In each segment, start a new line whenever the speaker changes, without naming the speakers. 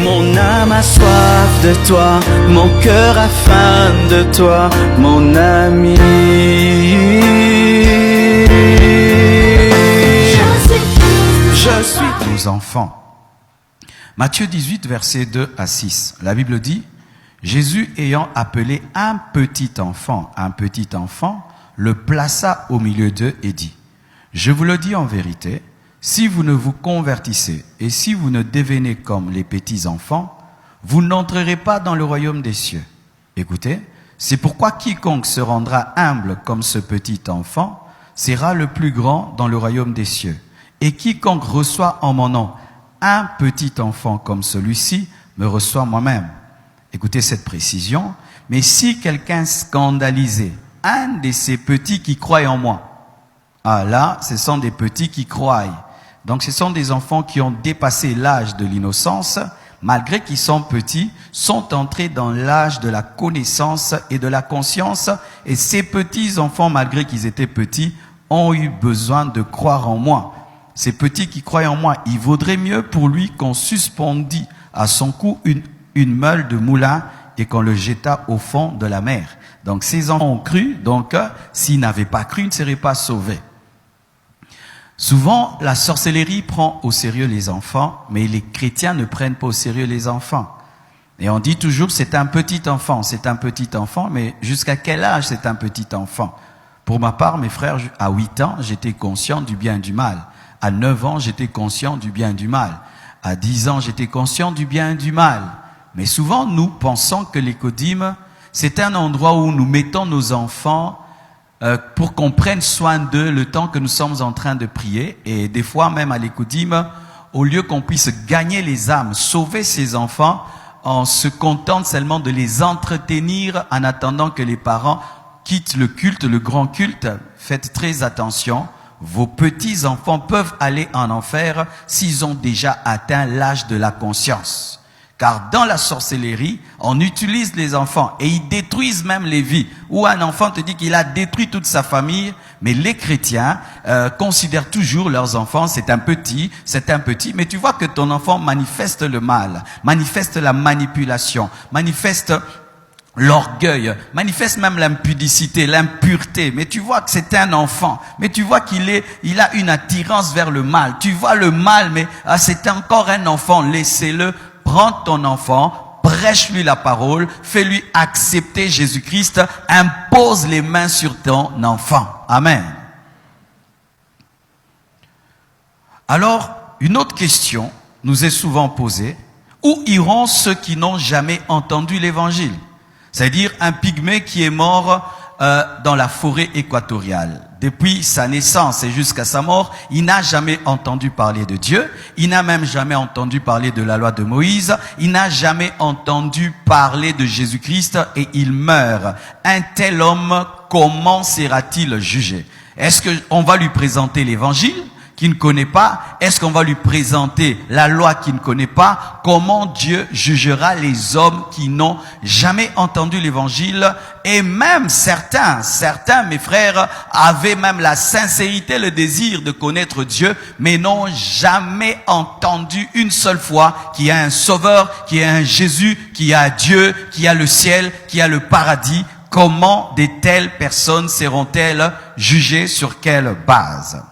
Mon âme a soif de toi, mon cœur a faim de toi, mon ami. Je suis
nos enfants. Matthieu 18, versets 2 à 6. La Bible dit, Jésus ayant appelé un petit enfant, le plaça au milieu d'eux et dit, je vous le dis en vérité, si vous ne vous convertissez et si vous ne devenez comme les petits enfants, vous n'entrerez pas dans le royaume des cieux. Écoutez, c'est pourquoi quiconque se rendra humble comme ce petit enfant sera le plus grand dans le royaume des cieux. Et quiconque reçoit en mon nom un petit enfant comme celui-ci me reçoit moi-même. Écoutez cette précision. Mais si quelqu'un scandalisait un de ces petits qui croient en moi, ah là, ce sont des petits qui croient. Donc ce sont des enfants qui ont dépassé l'âge de l'innocence, malgré qu'ils sont petits, sont entrés dans l'âge de la connaissance et de la conscience. Et ces petits enfants, malgré qu'ils étaient petits, ont eu besoin de croire en moi. Ces petits qui croient en moi, il vaudrait mieux pour lui qu'on suspendît à son cou une meule de moulin et qu'on le jetât au fond de la mer. Donc ces enfants ont cru, donc s'ils n'avaient pas cru, ils ne seraient pas sauvés. Souvent, la sorcellerie prend au sérieux les enfants, mais les chrétiens ne prennent pas au sérieux les enfants. Et on dit toujours c'est un petit enfant, mais jusqu'à quel âge c'est un petit enfant? Pour ma part, mes frères, à 8 ans, j'étais conscient du bien et du mal. À 9 ans, j'étais conscient du bien et du mal. À 10 ans, j'étais conscient du bien et du mal. Mais souvent, nous pensons que l'écodime, c'est un endroit où nous mettons nos enfants pour qu'on prenne soin d'eux le temps que nous sommes en train de prier. Et des fois, même à l'écodime, au lieu qu'on puisse gagner les âmes, sauver ces enfants, on se contente seulement de les entretenir en attendant que les parents quittent le culte, le grand culte. Faites très attention. Vos petits-enfants peuvent aller en enfer s'ils ont déjà atteint l'âge de la conscience. Car dans la sorcellerie, on utilise les enfants et ils détruisent même les vies. Ou un enfant te dit qu'il a détruit toute sa famille, mais les chrétiens considèrent toujours leurs enfants, c'est un petit, mais tu vois que ton enfant manifeste le mal, manifeste la manipulation, manifeste l'orgueil, manifeste même l'impudicité, l'impureté. Mais tu vois que c'est un enfant. Mais tu vois il a une attirance vers le mal. Tu vois le mal, mais c'est encore un enfant. Laissez-le. Prends ton enfant, prêche-lui la parole, fais-lui accepter Jésus-Christ, impose les mains sur ton enfant. Amen. Alors, une autre question nous est souvent posée. Où iront ceux qui n'ont jamais entendu l'évangile? C'est-à-dire un pygmée qui est mort dans la forêt équatoriale. Depuis sa naissance et jusqu'à sa mort, il n'a jamais entendu parler de Dieu. Il n'a même jamais entendu parler de la loi de Moïse. Il n'a jamais entendu parler de Jésus-Christ et il meurt. Un tel homme, comment sera-t-il jugé? Est-ce qu'on va lui présenter l'évangile qu'il ne connaît pas? Est-ce qu'on va lui présenter la loi qu'il ne connaît pas? Comment Dieu jugera les hommes qui n'ont jamais entendu l'évangile? Et même certains, mes frères, avaient même la sincérité, le désir de connaître Dieu, mais n'ont jamais entendu une seule fois qu'il y a un sauveur, qu'il y a un Jésus, qu'il y a Dieu, qu'il y a le ciel, qu'il y a le paradis. Comment de telles personnes seront-elles jugées? Sur quelle base?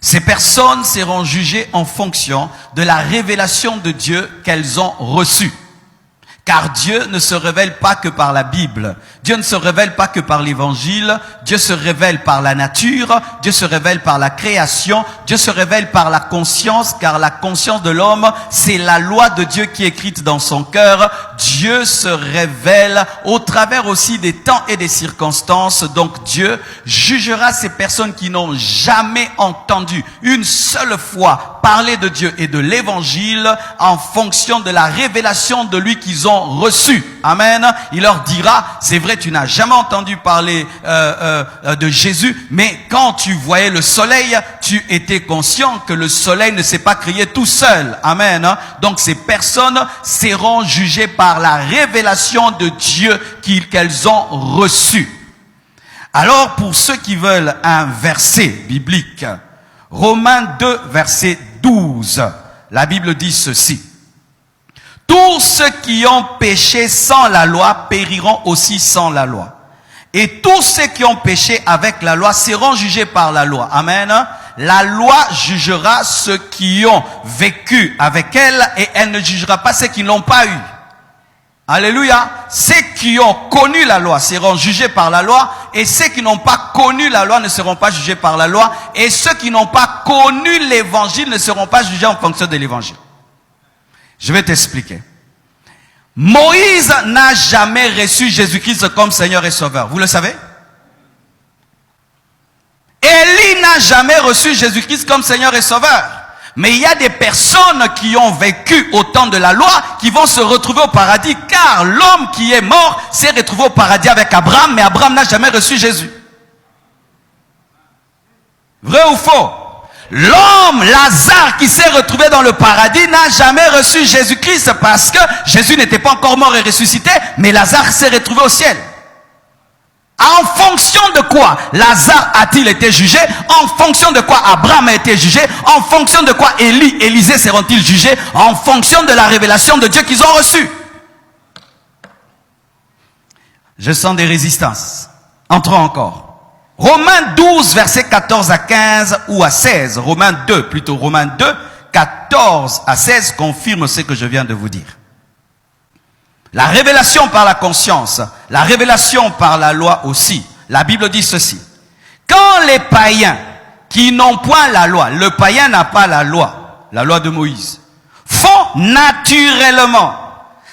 Ces personnes seront jugées en fonction de la révélation de Dieu qu'elles ont reçue. Car Dieu ne se révèle pas que par la Bible. Dieu ne se révèle pas que par l'évangile. Dieu se révèle par la nature. Dieu se révèle par la création. Dieu se révèle par la conscience, car la conscience de l'homme, c'est la loi de Dieu qui est écrite dans son cœur. Dieu se révèle au travers aussi des temps et des circonstances. Donc Dieu jugera ces personnes qui n'ont jamais entendu une seule fois parler de Dieu et de l'évangile en fonction de la révélation de lui qu'ils ont reçu. Amen. Il leur dira, c'est vrai, tu n'as jamais entendu parler de Jésus, mais quand tu voyais le soleil, tu étais conscient que le soleil ne s'est pas créé tout seul. Amen. Donc ces personnes seront jugées par la révélation de Dieu qu'elles ont reçue. Alors pour ceux qui veulent un verset biblique, Romains 2, verset 12, la Bible dit ceci. tous ceux qui ont péché sans la loi périront aussi sans la loi. Et tous ceux qui ont péché avec la loi seront jugés par la loi. Amen. La loi jugera ceux qui ont vécu avec elle et elle ne jugera pas ceux qui ne l'ont pas eu. Alléluia. Ceux qui ont connu la loi seront jugés par la loi et ceux qui n'ont pas connu la loi ne seront pas jugés par la loi et ceux qui n'ont pas connu l'évangile ne seront pas jugés en fonction de l'évangile. Je vais t'expliquer. Moïse n'a jamais reçu Jésus-Christ comme Seigneur et Sauveur. Vous le savez? Élie n'a jamais reçu Jésus-Christ comme Seigneur et Sauveur. Mais il y a des personnes qui ont vécu au temps de la loi qui vont se retrouver au paradis, car l'homme qui est mort s'est retrouvé au paradis avec Abraham, mais Abraham n'a jamais reçu Jésus. Vrai ou faux? L'homme, Lazare, qui s'est retrouvé dans le paradis, n'a jamais reçu Jésus-Christ parce que Jésus n'était pas encore mort et ressuscité, mais Lazare s'est retrouvé au ciel. En fonction de quoi Lazare a-t-il été jugé? En fonction de quoi Abraham a été jugé? En fonction de quoi Élie, Élisée seront-ils jugés? En fonction de la révélation de Dieu qu'ils ont reçue. Je sens des résistances. Entrons encore. Romains 12, versets 14 à 15 ou à 16. Romains 2, plutôt Romains 2, 14 à 16 confirme ce que je viens de vous dire. La révélation par la conscience, la révélation par la loi aussi. La Bible dit ceci. Quand les païens qui n'ont point la loi, le païen n'a pas la loi de Moïse, font naturellement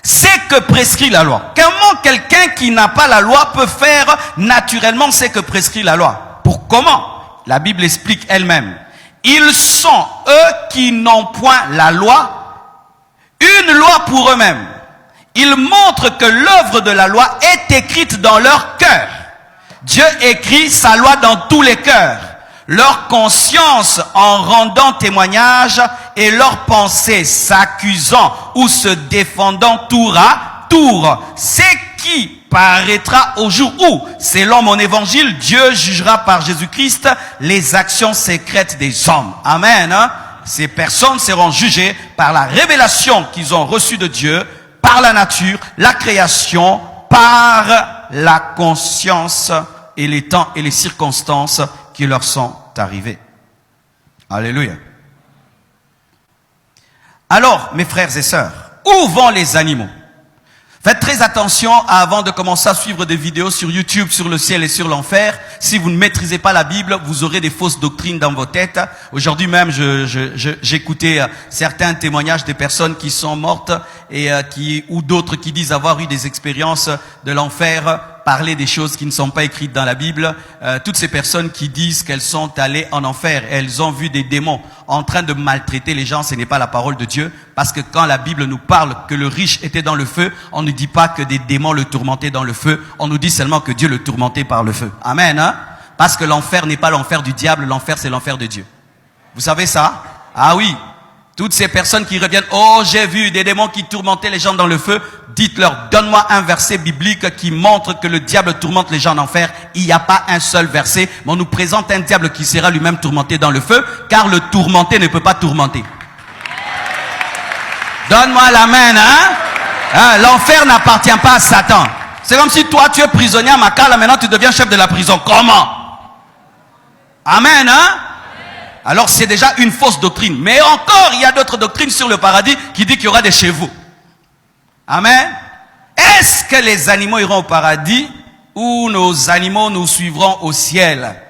ce que prescrit la loi. Comment quelqu'un qui n'a pas la loi peut faire naturellement ce que prescrit la loi? Pour comment? La Bible explique elle-même. Ils sont, eux qui n'ont point la loi, une loi pour eux-mêmes. Ils montrent que l'œuvre de la loi est écrite dans leur cœur. Dieu écrit sa loi dans tous les cœurs. Leur conscience en rendant témoignage et leurs pensées s'accusant ou se défendant tour à tour. C'est qui paraîtra au jour où, selon mon évangile, Dieu jugera par Jésus-Christ les actions secrètes des hommes. Amen. Ces personnes seront jugées par la révélation qu'ils ont reçue de Dieu, par la nature, la création, par la conscience et les temps et les circonstances qui leur sont arrivées. Alléluia. Alors, mes frères et sœurs, où vont les animaux? Faites très attention avant de commencer à suivre des vidéos sur YouTube, sur le ciel et sur l'enfer. Si vous ne maîtrisez pas la Bible, vous aurez des fausses doctrines dans vos têtes. Aujourd'hui même, j'écoutais certains témoignages des personnes qui sont mortes et ou d'autres qui disent avoir eu des expériences de l'enfer, parler des choses qui ne sont pas écrites dans la Bible. Toutes ces personnes qui disent qu'elles sont allées en enfer, elles ont vu des démons en train de maltraiter les gens, ce n'est pas la parole de Dieu. Parce que quand la Bible nous parle que le riche était dans le feu, on ne dit pas que des démons le tourmentaient dans le feu, on nous dit seulement que Dieu le tourmentait par le feu. Amen. Parce que l'enfer n'est pas l'enfer du diable, l'enfer c'est l'enfer de Dieu. Vous savez ça? Ah oui. Toutes ces personnes qui reviennent, oh j'ai vu des démons qui tourmentaient les gens dans le feu, dites-leur, donne-moi un verset biblique qui montre que le diable tourmente les gens en enfer. Il n'y a pas un seul verset, mais on nous présente un diable qui sera lui-même tourmenté dans le feu, car le tourmenté ne peut pas tourmenter. Donne-moi la main, l'enfer n'appartient pas à Satan. C'est comme si toi tu es prisonnier à Makala, maintenant tu deviens chef de la prison. Comment? Amen, Alors c'est déjà une fausse doctrine. Mais encore, il y a d'autres doctrines sur le paradis qui disent qu'il y aura des chevaux. Amen. Est-ce que les animaux iront au paradis ou nos animaux nous suivront au ciel?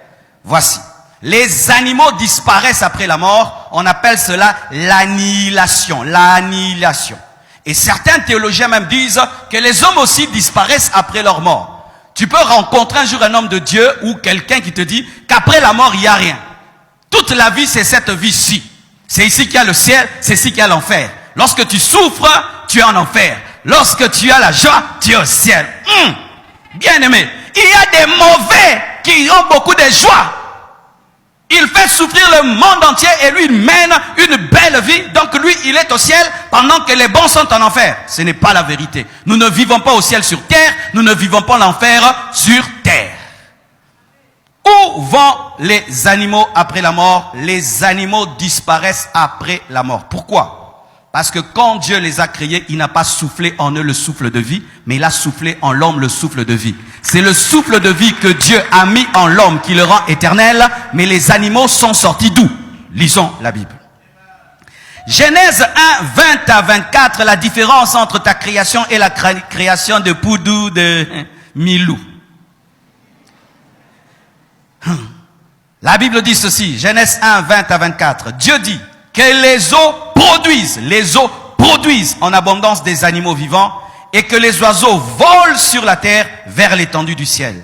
Voici. Les animaux disparaissent après la mort. On appelle cela l'annihilation. L'annihilation. Et certains théologiens même disent que les hommes aussi disparaissent après leur mort. Tu peux rencontrer un jour un homme de Dieu ou quelqu'un qui te dit qu'après la mort, il n'y a rien. Toute la vie, c'est cette vie-ci. C'est ici qu'il y a le ciel, c'est ici qu'il y a l'enfer. Lorsque tu souffres, tu es en enfer. Lorsque tu as la joie, tu es au ciel. Bien aimé, il y a des mauvais qui ont beaucoup de joie. Il fait souffrir le monde entier et lui, il mène une belle vie. Donc lui, il est au ciel pendant que les bons sont en enfer. Ce n'est pas la vérité. Nous ne vivons pas au ciel sur terre, nous ne vivons pas l'enfer sur terre. Où vont les animaux après la mort? Les animaux disparaissent après la mort. Pourquoi? Parce que quand Dieu les a créés, il n'a pas soufflé en eux le souffle de vie, mais il a soufflé en l'homme le souffle de vie. C'est le souffle de vie que Dieu a mis en l'homme qui le rend éternel, mais les animaux sont sortis d'où? Lisons la Bible. Genèse 1, 20 à 24, la différence entre ta création et la création de Poudou, de Milou. La Bible dit ceci, Genèse 1, 20 à 24. Dieu dit que les eaux produisent en abondance des animaux vivants et que les oiseaux volent sur la terre vers l'étendue du ciel.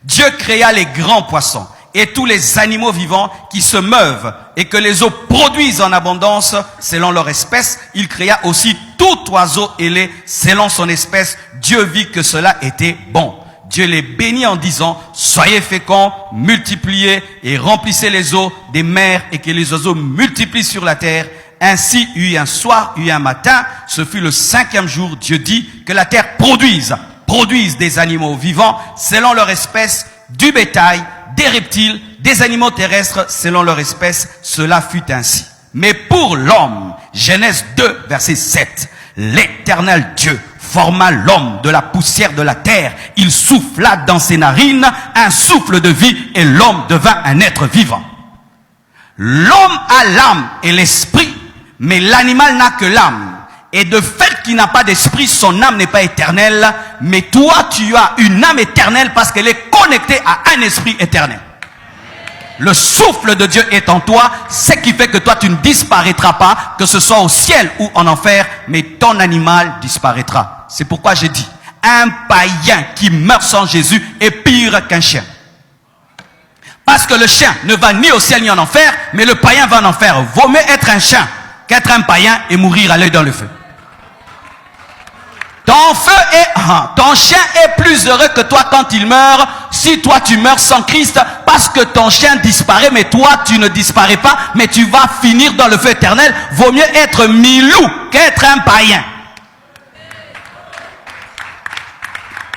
Dieu créa les grands poissons et tous les animaux vivants qui se meuvent et que les eaux produisent en abondance selon leur espèce. Il créa aussi tout oiseau ailé selon son espèce. Dieu vit que cela était bon. Dieu les bénit en disant, soyez féconds, multipliez et remplissez les eaux des mers et que les oiseaux multiplient sur la terre. Ainsi, il y eut un soir, il y eut un matin, ce fut le 5e jour. Dieu dit que la terre produise des animaux vivants selon leur espèce, du bétail, des reptiles, des animaux terrestres selon leur espèce. Cela fut ainsi. Mais pour l'homme, Genèse 2, verset 7, l'Éternel Dieu forma l'homme de la poussière de la terre. Il souffla dans ses narines un souffle de vie et l'homme devint un être vivant. L'homme a l'âme et l'esprit, mais l'animal n'a que l'âme. Et de fait qu'il n'a pas d'esprit, son âme n'est pas éternelle. Mais toi, tu as une âme éternelle parce qu'elle est connectée à un esprit éternel. Le souffle de Dieu est en toi, ce qui fait que toi tu ne disparaîtras pas, que ce soit au ciel ou en enfer, mais ton animal disparaîtra. C'est pourquoi j'ai dit, un païen qui meurt sans Jésus est pire qu'un chien. Parce que le chien ne va ni au ciel ni en enfer, mais le païen va en enfer. Vaut mieux être un chien qu'être un païen et mourir à l'œil dans le feu. Ton chien est plus heureux que toi quand il meurt, si toi tu meurs sans Christ, parce que ton chien disparaît, mais toi tu ne disparais pas, mais tu vas finir dans le feu éternel. Vaut mieux être milou qu'être un païen.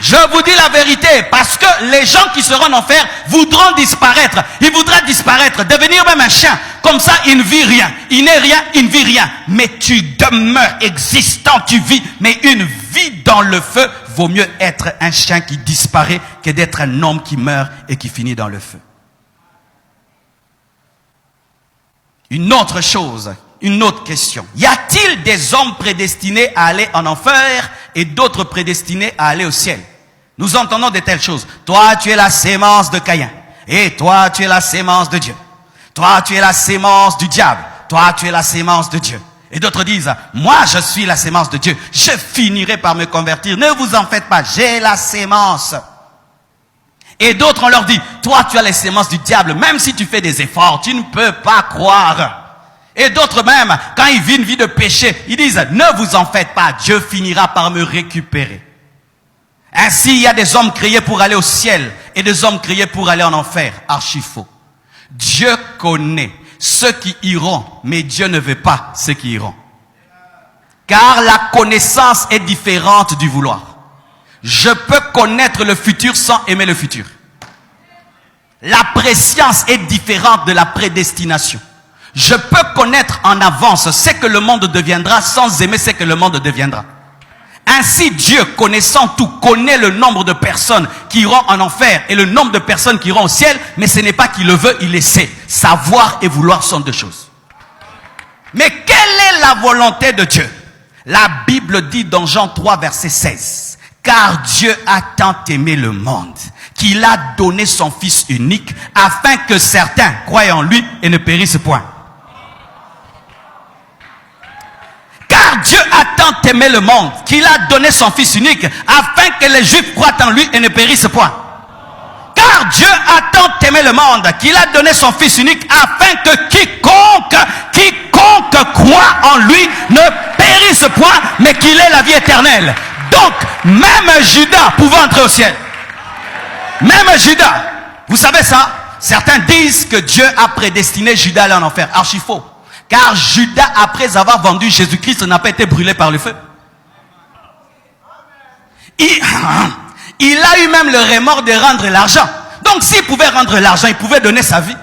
Je vous dis la vérité, parce que les gens qui seront en enfer voudront disparaître. Ils voudraient disparaître, devenir même un chien. Comme ça, il ne vit rien. Il n'est rien, il ne vit rien. Mais tu demeures existant, tu vis. Mais une vie dans le feu, vaut mieux être un chien qui disparaît que d'être un homme qui meurt et qui finit dans le feu. Une autre chose, une autre question. Y a-t-il des hommes prédestinés à aller en enfer et d'autres prédestinés à aller au ciel? Nous entendons de telles choses. Toi, tu es la sémence de Caïn. Et toi, tu es la sémence de Dieu. Toi, tu es la sémence du diable. Toi, tu es la sémence de Dieu. Et d'autres disent, moi, je suis la sémence de Dieu. Je finirai par me convertir. Ne vous en faites pas, j'ai la sémence. Et d'autres, on leur dit, toi, tu as les sémences du diable. Même si tu fais des efforts, tu ne peux pas croire. Et d'autres même, quand ils vivent une vie de péché, ils disent, ne vous en faites pas, Dieu finira par me récupérer. Ainsi, il y a des hommes créés pour aller au ciel et des hommes créés pour aller en enfer. Archi faux. Dieu connaît ceux qui iront, mais Dieu ne veut pas ceux qui iront. Car la connaissance est différente du vouloir. Je peux connaître le futur sans aimer le futur. La préscience est différente de la prédestination. Je peux connaître en avance ce que le monde deviendra sans aimer ce que le monde deviendra. Ainsi, Dieu, connaissant tout, connaît le nombre de personnes qui iront en enfer et le nombre de personnes qui iront au ciel, mais ce n'est pas qu'il le veut, il le sait. Savoir et vouloir sont deux choses. Mais quelle est la volonté de Dieu? La Bible dit dans Jean 3, verset 16, « Car Dieu a tant aimé le monde qu'il a donné son Fils unique afin que certains croient en lui et ne périssent point. » Car Dieu a tant aimé le monde qu'il a donné son Fils unique afin que les Juifs croient en lui et ne périssent point. Car Dieu a tant aimé le monde qu'il a donné son Fils unique afin que quiconque croit en lui ne périsse point, mais qu'il ait la vie éternelle. Donc, même Judas pouvait entrer au ciel. Même Judas. Vous savez ça? Certains disent que Dieu a prédestiné Judas à aller en enfer. Archi faux. Car Judas, après avoir vendu Jésus-Christ, n'a pas été brûlé par le feu. Il a eu même le remords de rendre l'argent. Donc s'il pouvait rendre l'argent, il pouvait donner sa vie.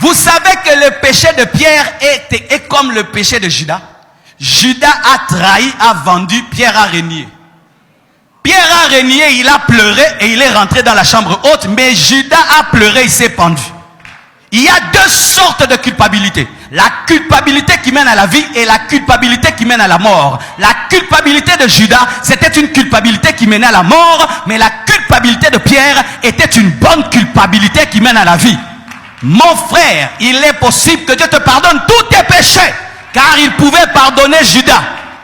Vous savez que le péché de Pierre est comme le péché de Judas. Judas a trahi, a vendu, Pierre a renié. Pierre a renié, il a pleuré et il est rentré dans la chambre haute, mais Judas a pleuré, il s'est pendu. Il y a deux sortes de culpabilité. La culpabilité qui mène à la vie et la culpabilité qui mène à la mort. La culpabilité de Judas, c'était une culpabilité qui menait à la mort, mais la culpabilité de Pierre était une bonne culpabilité qui mène à la vie. Mon frère, il est possible que Dieu te pardonne tous tes péchés, car il pouvait pardonner Judas.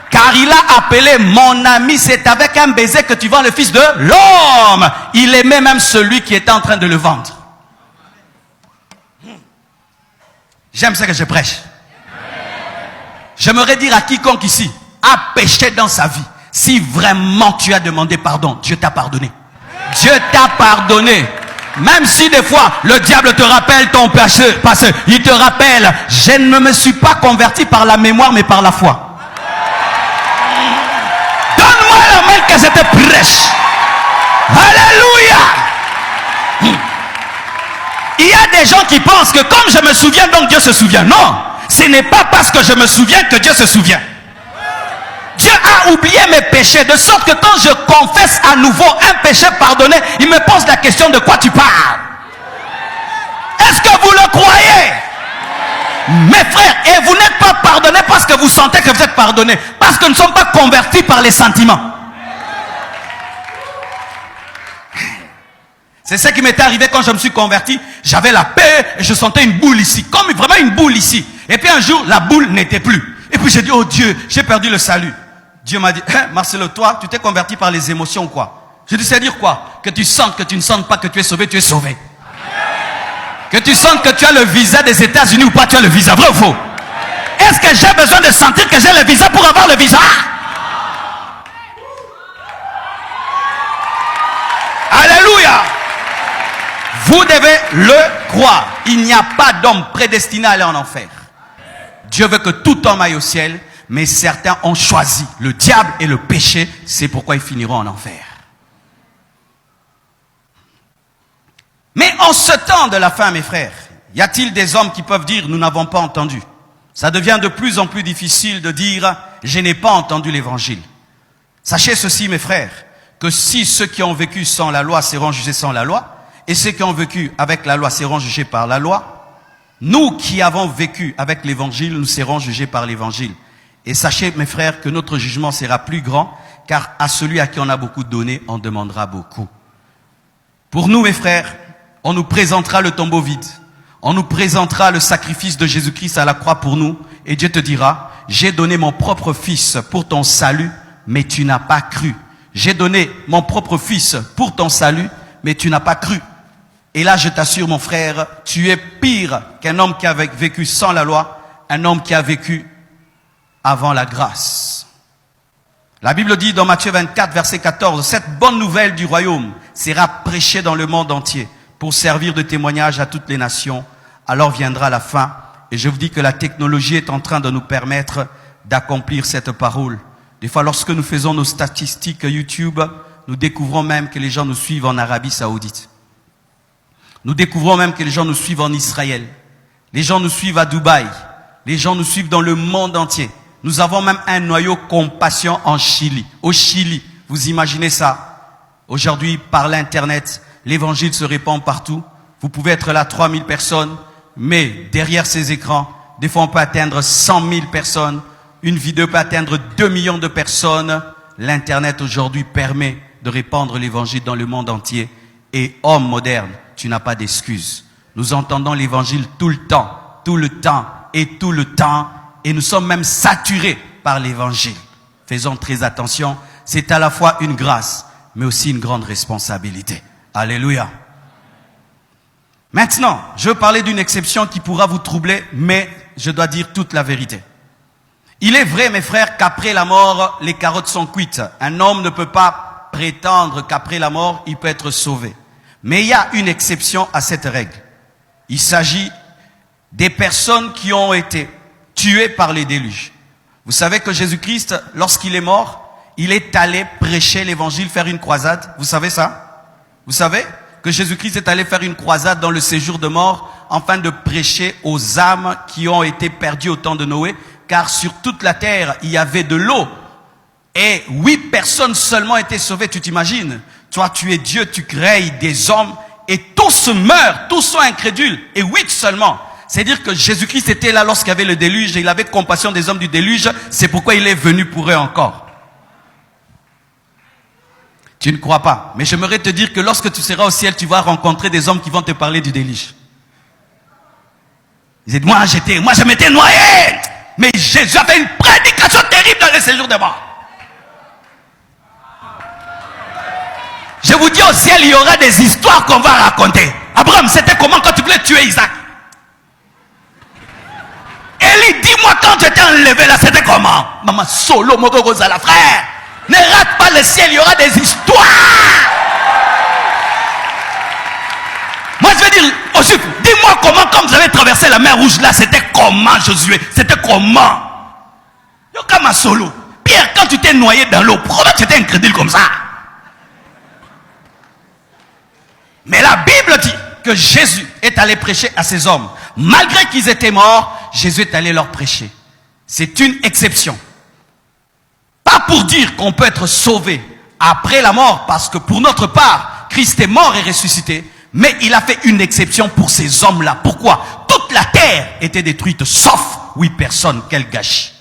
Car il a appelé mon ami, c'est avec un baiser que tu vends le fils de l'homme. Il aimait même celui qui était en train de le vendre. J'aime ce que je prêche. J'aimerais dire à quiconque ici a péché dans sa vie, si vraiment tu as demandé pardon, Dieu t'a pardonné. Dieu t'a pardonné. Même si des fois le diable te rappelle ton péché passé, il te rappelle, je ne me suis pas converti par la mémoire mais par la foi. Donne-moi la main que je te prêche. Alléluia. Il y a des gens qui pensent que comme je me souviens, donc Dieu se souvient. Non, ce n'est pas parce que je me souviens que Dieu se souvient. Dieu a oublié mes péchés, de sorte que quand je confesse à nouveau un péché pardonné, il me pose la question: de quoi tu parles? Est-ce que vous le croyez? Mes frères, et vous n'êtes pas pardonnés parce que vous sentez que vous êtes pardonnés, parce que nous ne sommes pas convertis par les sentiments. C'est ce qui m'était arrivé quand je me suis converti. J'avais la paix et je sentais une boule ici, comme vraiment une boule ici. Et puis un jour, la boule n'était plus. Et puis j'ai dit: oh Dieu, j'ai perdu le salut. Dieu m'a dit: Marcelo, toi, tu t'es converti par les émotions ou quoi? Je dis: c'est dire quoi? Que tu sentes, que tu ne sentes pas que tu es sauvé, tu es sauvé. Que tu sentes que tu as le visa des États-Unis ou pas, tu as le visa. Vrai ou faux? Est-ce que j'ai besoin de sentir que j'ai le visa pour avoir le visa? Alléluia. Vous devez le croire. Il n'y a pas d'homme prédestiné à aller en enfer. Dieu veut que tout homme aille au ciel, mais certains ont choisi le diable et le péché. C'est pourquoi ils finiront en enfer. Mais en ce temps de la fin, mes frères, y a-t-il des hommes qui peuvent dire: nous n'avons pas entendu? Ça devient de plus en plus difficile de dire: je n'ai pas entendu l'évangile. Sachez ceci, mes frères, que si ceux qui ont vécu sans la loi seront jugés sans la loi, et ceux qui ont vécu avec la loi seront jugés par la loi, nous qui avons vécu avec l'évangile, nous serons jugés par l'évangile. Et sachez, mes frères, que notre jugement sera plus grand, car à celui à qui on a beaucoup donné, on demandera beaucoup. Pour nous, mes frères, on nous présentera le tombeau vide. On nous présentera le sacrifice de Jésus-Christ à la croix pour nous. Et Dieu te dira: j'ai donné mon propre fils pour ton salut, mais tu n'as pas cru. J'ai donné mon propre fils pour ton salut, mais tu n'as pas cru. Et là, je t'assure, mon frère, tu es pire qu'un homme qui a vécu sans la loi, un homme qui a vécu avant la grâce. La Bible dit dans Matthieu 24, verset 14, cette bonne nouvelle du royaume sera prêchée dans le monde entier pour servir de témoignage à toutes les nations. Alors viendra la fin. Et je vous dis que la technologie est en train de nous permettre d'accomplir cette parole. Des fois, lorsque nous faisons nos statistiques YouTube, nous découvrons même que les gens nous suivent en Arabie Saoudite. Nous découvrons même que les gens nous suivent en Israël. Les gens nous suivent à Dubaï. Les gens nous suivent dans le monde entier. Nous avons même un noyau compassion en Chili. Au Chili, vous imaginez ça? Aujourd'hui, par l'Internet, l'évangile se répand partout. Vous pouvez être là 3000 personnes, mais derrière ces écrans, des fois on peut atteindre 100 000 personnes. Une vidéo peut atteindre 2 millions de personnes. L'Internet aujourd'hui permet de répandre l'évangile dans le monde entier. Et homme moderne, tu n'as pas d'excuses. Nous entendons l'évangile tout le temps et tout le temps. Et nous sommes même saturés par l'évangile. Faisons très attention. C'est à la fois une grâce, mais aussi une grande responsabilité. Alléluia. Maintenant, je veux parler d'une exception qui pourra vous troubler, mais je dois dire toute la vérité. Il est vrai, mes frères, qu'après la mort, les carottes sont cuites. Un homme ne peut pas prétendre qu'après la mort, il peut être sauvé. Mais il y a une exception à cette règle. Il s'agit des personnes qui ont été tuées par les déluges. Vous savez que Jésus-Christ, lorsqu'il est mort, il est allé prêcher l'évangile, faire une croisade. Vous savez ça? Vous savez? que Jésus-Christ est allé faire une croisade dans le séjour de mort afin de prêcher aux âmes qui ont été perdues au temps de Noé, car sur toute la terre, il y avait de l'eau. Et 8 personnes seulement étaient sauvées, tu t'imagines? Toi, tu es Dieu, tu crées des hommes, et tous meurent, tous sont incrédules, et 8 seulement. C'est-à-dire que Jésus-Christ était là lorsqu'il y avait le déluge, et il avait compassion des hommes du déluge, c'est pourquoi il est venu pour eux encore. Tu ne crois pas, mais j'aimerais te dire que lorsque tu seras au ciel, tu vas rencontrer des hommes qui vont te parler du déluge. Ils disent, moi je m'étais noyé, mais Jésus a fait une prédication terrible dans le séjour de mort. Je vous dis, au ciel, il y aura des histoires qu'on va raconter. Abraham, c'était comment quand tu voulais tuer Isaac? Élie, dis-moi quand tu étais enlevé là, c'était comment? Maman, solo, Mogogozala, frère. Ne rate pas le ciel, il y aura des histoires. Moi, je vais dire aux Juifs, dis-moi comment, quand vous avez traversé la mer Rouge là, c'était comment, Josué? C'était comment? Yokama solo. Pierre, quand tu t'es noyé dans l'eau, pourquoi tu étais incrédule comme ça? Mais la Bible dit que Jésus est allé prêcher à ces hommes. Malgré qu'ils étaient morts, Jésus est allé leur prêcher. C'est une exception. Pas pour dire qu'on peut être sauvé après la mort, parce que pour notre part, Christ est mort et ressuscité, mais il a fait une exception pour ces hommes-là. Pourquoi? Toute la terre était détruite, sauf 8 personnes. Quel gâchis.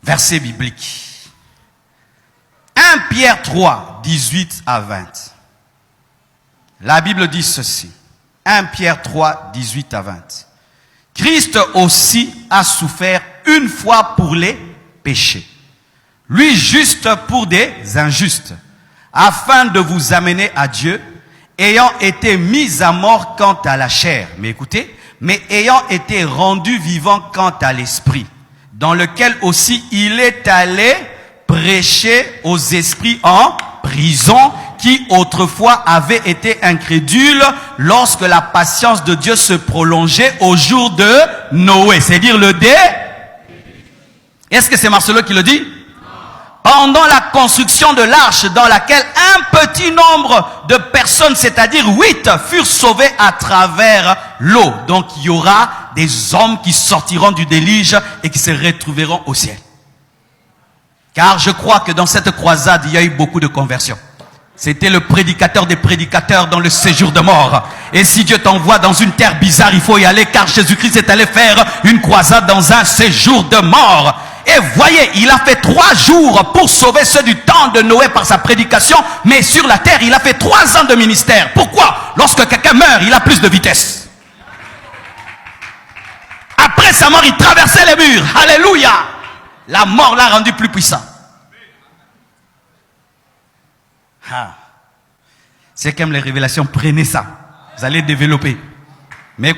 Verset biblique. 1 Pierre 3, 18 à 20. La Bible dit ceci. 1 Pierre 3, 18 à 20. Christ aussi a souffert une fois pour les péchés. Lui juste pour des injustes, afin de vous amener à Dieu, ayant été mis à mort quant à la chair. Mais écoutez, mais ayant été rendu vivant quant à l'esprit, dans lequel aussi il est allé prêcher aux esprits en prison, qui autrefois avaient été incrédules lorsque la patience de Dieu se prolongeait au jour de Noé. C'est-à-dire le dé. Est-ce que c'est Marcelo qui le dit? Pendant la construction de l'arche, dans laquelle un petit nombre de personnes, c'est-à-dire 8, furent sauvées à travers l'eau. Donc il y aura des hommes qui sortiront du déluge et qui se retrouveront au ciel. Car je crois que dans cette croisade, il y a eu beaucoup de conversions. C'était le prédicateur des prédicateurs dans le séjour de mort. Et si Dieu t'envoie dans une terre bizarre, il faut y aller, car Jésus-Christ est allé faire une croisade dans un séjour de mort. Et voyez, il a fait 3 jours pour sauver ceux du temps de Noé par sa prédication, mais sur la terre, il a fait 3 ans de ministère. Pourquoi? Lorsque quelqu'un meurt, il a plus de vitesse. Après sa mort, il traversait les murs. Alléluia! La mort l'a rendu plus puissant. Ah. C'est comme les révélations, prenez ça. Vous allez développer. Mais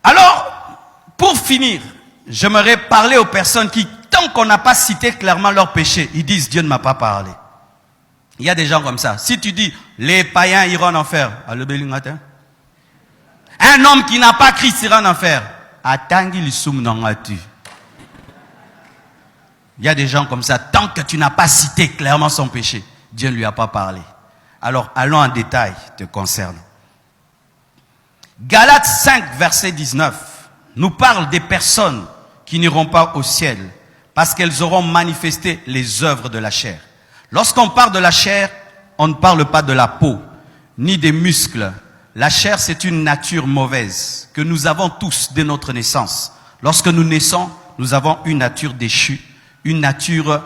alors, pour finir, j'aimerais parler aux personnes qui, tant qu'on n'a pas cité clairement leur péché, ils disent Dieu ne m'a pas parlé. Il y a des gens comme ça. Si tu dis les païens iront en enfer, un homme qui n'a pas Christ ira en enfer. Il y a des gens comme ça, tant que tu n'as pas cité clairement son péché, Dieu ne lui a pas parlé. Alors, allons en détail, te concerne. Galates 5, verset 19, nous parle des personnes qui n'iront pas au ciel, parce qu'elles auront manifesté les œuvres de la chair. Lorsqu'on parle de la chair, on ne parle pas de la peau, ni des muscles. La chair, c'est une nature mauvaise, que nous avons tous dès notre naissance. Lorsque nous naissons, nous avons une nature déchue, une nature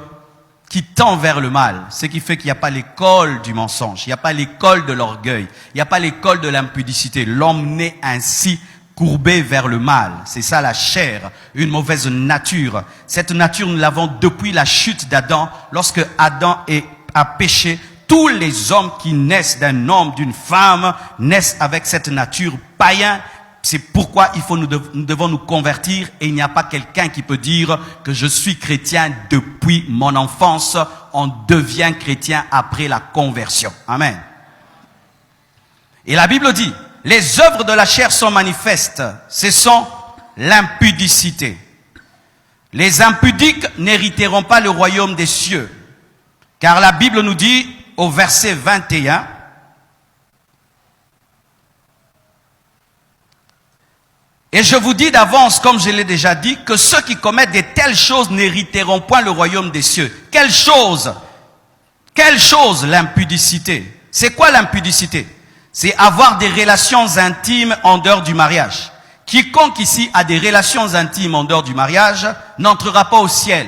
qui tend vers le mal. Ce qui fait qu'il n'y a pas l'école du mensonge, il n'y a pas l'école de l'orgueil, il n'y a pas l'école de l'impudicité. L'homme naît ainsi courbé vers le mal. C'est ça la chair, une mauvaise nature. Cette nature, nous l'avons depuis la chute d'Adam. Lorsque Adam a péché, tous les hommes qui naissent d'un homme, d'une femme, naissent avec cette nature païenne. C'est pourquoi nous devons nous convertir, et il n'y a pas quelqu'un qui peut dire que je suis chrétien depuis mon enfance. On devient chrétien après la conversion. Amen. Et la Bible dit, les œuvres de la chair sont manifestes. Ce sont l'impudicité. Les impudiques n'hériteront pas le royaume des cieux. Car la Bible nous dit, au verset 21. Et je vous dis d'avance, comme je l'ai déjà dit, que ceux qui commettent de telles choses n'hériteront point le royaume des cieux. Quelle chose? Quelle chose? L'impudicité. C'est quoi l'impudicité? C'est avoir des relations intimes en dehors du mariage. Quiconque ici a des relations intimes en dehors du mariage n'entrera pas au ciel.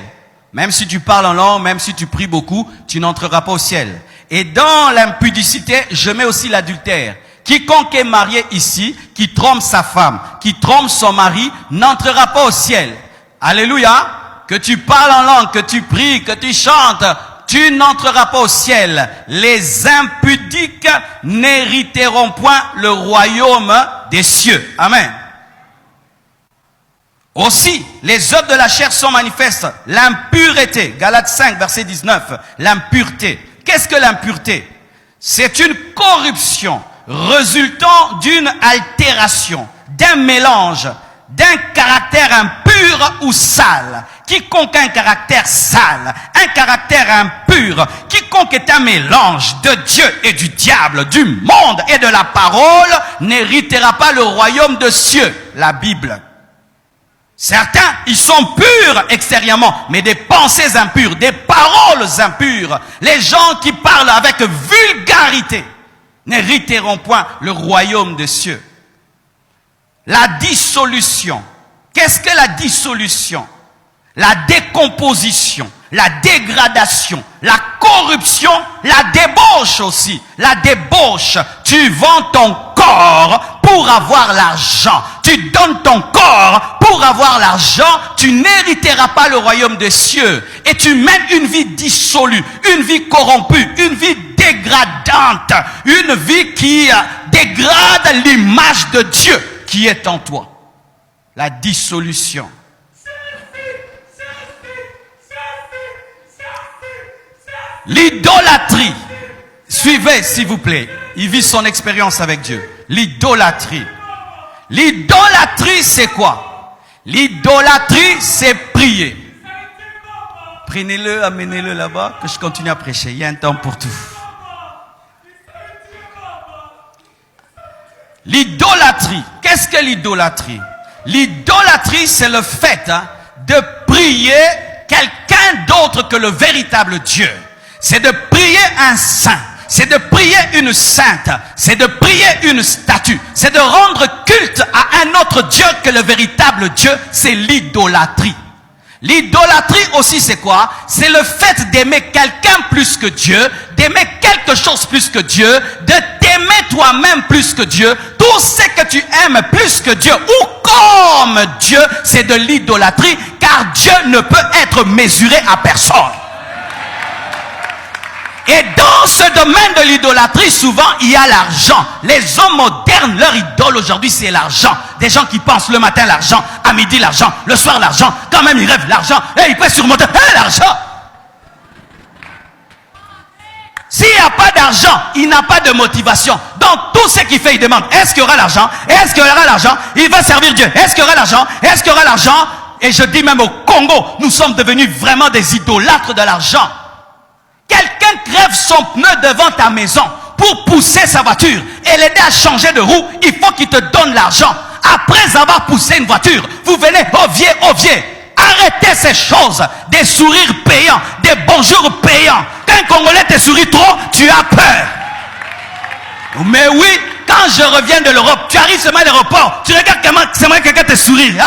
Même si tu parles en langue, même si tu pries beaucoup, tu n'entreras pas au ciel. Et dans l'impudicité, je mets aussi l'adultère. Quiconque est marié ici, qui trompe sa femme, qui trompe son mari, n'entrera pas au ciel. Alléluia. Que tu parles en langue, que tu pries, que tu chantes, tu n'entreras pas au ciel. Les impudiques n'hériteront point le royaume des cieux. Amen. Aussi, les œuvres de la chair sont manifestes. L'impureté, Galates 5, verset 19, l'impureté. Qu'est-ce que l'impureté? C'est une corruption résultant d'une altération, d'un mélange, d'un caractère impur ou sale. Quiconque a un caractère sale, un caractère impur, quiconque est un mélange de Dieu et du diable, du monde et de la parole, n'héritera pas le royaume des cieux. La Bible. Certains, ils sont purs extérieurement, mais des pensées impures, des paroles impures. Les gens qui parlent avec vulgarité n'hériteront point le royaume des cieux. La dissolution. Qu'est-ce que la dissolution? La décomposition, la dégradation, la corruption, la débauche aussi. La débauche. Tu vends ton corps pour avoir l'argent. Tu donnes ton corps pour avoir l'argent. Tu n'hériteras pas le royaume des cieux. Et tu mènes une vie dissolue, une vie corrompue, une vie dégradante, une vie qui dégrade l'image de Dieu qui est en toi. La dissolution. L'idolâtrie. Suivez, s'il vous plaît. Il vit son expérience avec Dieu. L'idolâtrie. L'idolâtrie, c'est quoi? L'idolâtrie, c'est prier. Prenez-le, amenez-le là-bas, que je continue à prêcher. Il y a un temps pour tout. L'idolâtrie. Qu'est-ce que l'idolâtrie? L'idolâtrie, c'est le fait de prier quelqu'un d'autre que le véritable Dieu. C'est de prier un saint. C'est de prier une sainte. C'est de prier une statue. C'est de rendre culte à un autre Dieu que le véritable Dieu. C'est l'idolâtrie. L'idolâtrie aussi, c'est quoi? C'est le fait d'aimer quelqu'un plus que Dieu, d'aimer quelque chose plus que Dieu, de t'aimer toi-même plus que Dieu. Tout ce que tu aimes plus que Dieu ou comme Dieu, c'est de l'idolâtrie, car Dieu ne peut être mesuré à personne. Et dans ce domaine de l'idolâtrie, souvent, il y a l'argent. Les hommes modernes, leur idole aujourd'hui, c'est l'argent. Des gens qui pensent le matin l'argent, à midi l'argent, le soir l'argent, quand même ils rêvent l'argent, et ils peuvent surmonter l'argent. S'il n'y a pas d'argent, il n'a pas de motivation. Donc tout ce qu'il fait, il demande, est-ce qu'il y aura l'argent? Est-ce qu'il y aura l'argent? Il va servir Dieu. Est-ce qu'il y aura l'argent? Est-ce qu'il y aura l'argent? Et je dis même au Congo, nous sommes devenus vraiment des idolâtres de l'argent. Quelqu'un crève son pneu devant ta maison pour pousser sa voiture et l'aider à changer de roue, il faut qu'il te donne l'argent. Après avoir poussé une voiture, vous venez, oh vieux. Arrêtez ces choses, des sourires payants, des bonjours payants. Quand un Congolais te sourit trop, tu as peur. Mais oui, quand je reviens de l'Europe, tu arrives seulement à l'aéroport, tu regardes comment seulement quelqu'un te sourit.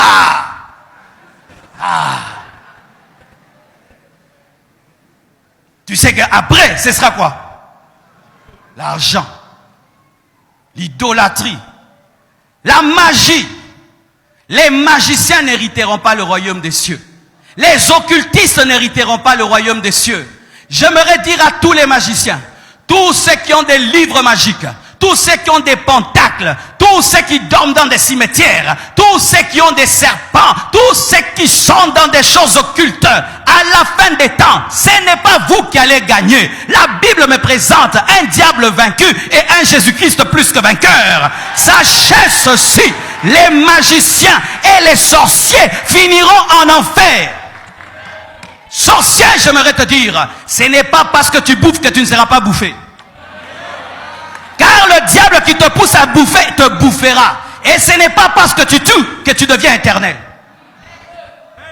Tu sais qu'après, ce sera quoi? L'argent. L'idolâtrie. La magie. Les magiciens n'hériteront pas le royaume des cieux. Les occultistes n'hériteront pas le royaume des cieux. J'aimerais dire à tous les magiciens, tous ceux qui ont des livres magiques, tous ceux qui ont des pentacles, tous ceux qui dorment dans des cimetières, tous ceux qui ont des serpents, tous ceux qui sont dans des choses occultes, à la fin des temps, ce n'est pas vous qui allez gagner. La Bible me présente un diable vaincu et un Jésus-Christ plus que vainqueur. Sachez ceci, les magiciens et les sorciers finiront en enfer. Sorcier, j'aimerais te dire, ce n'est pas parce que tu bouffes que tu ne seras pas bouffé. Car le diable qui te pousse à bouffer te bouffera. Et ce n'est pas parce que tu tues que tu deviens éternel.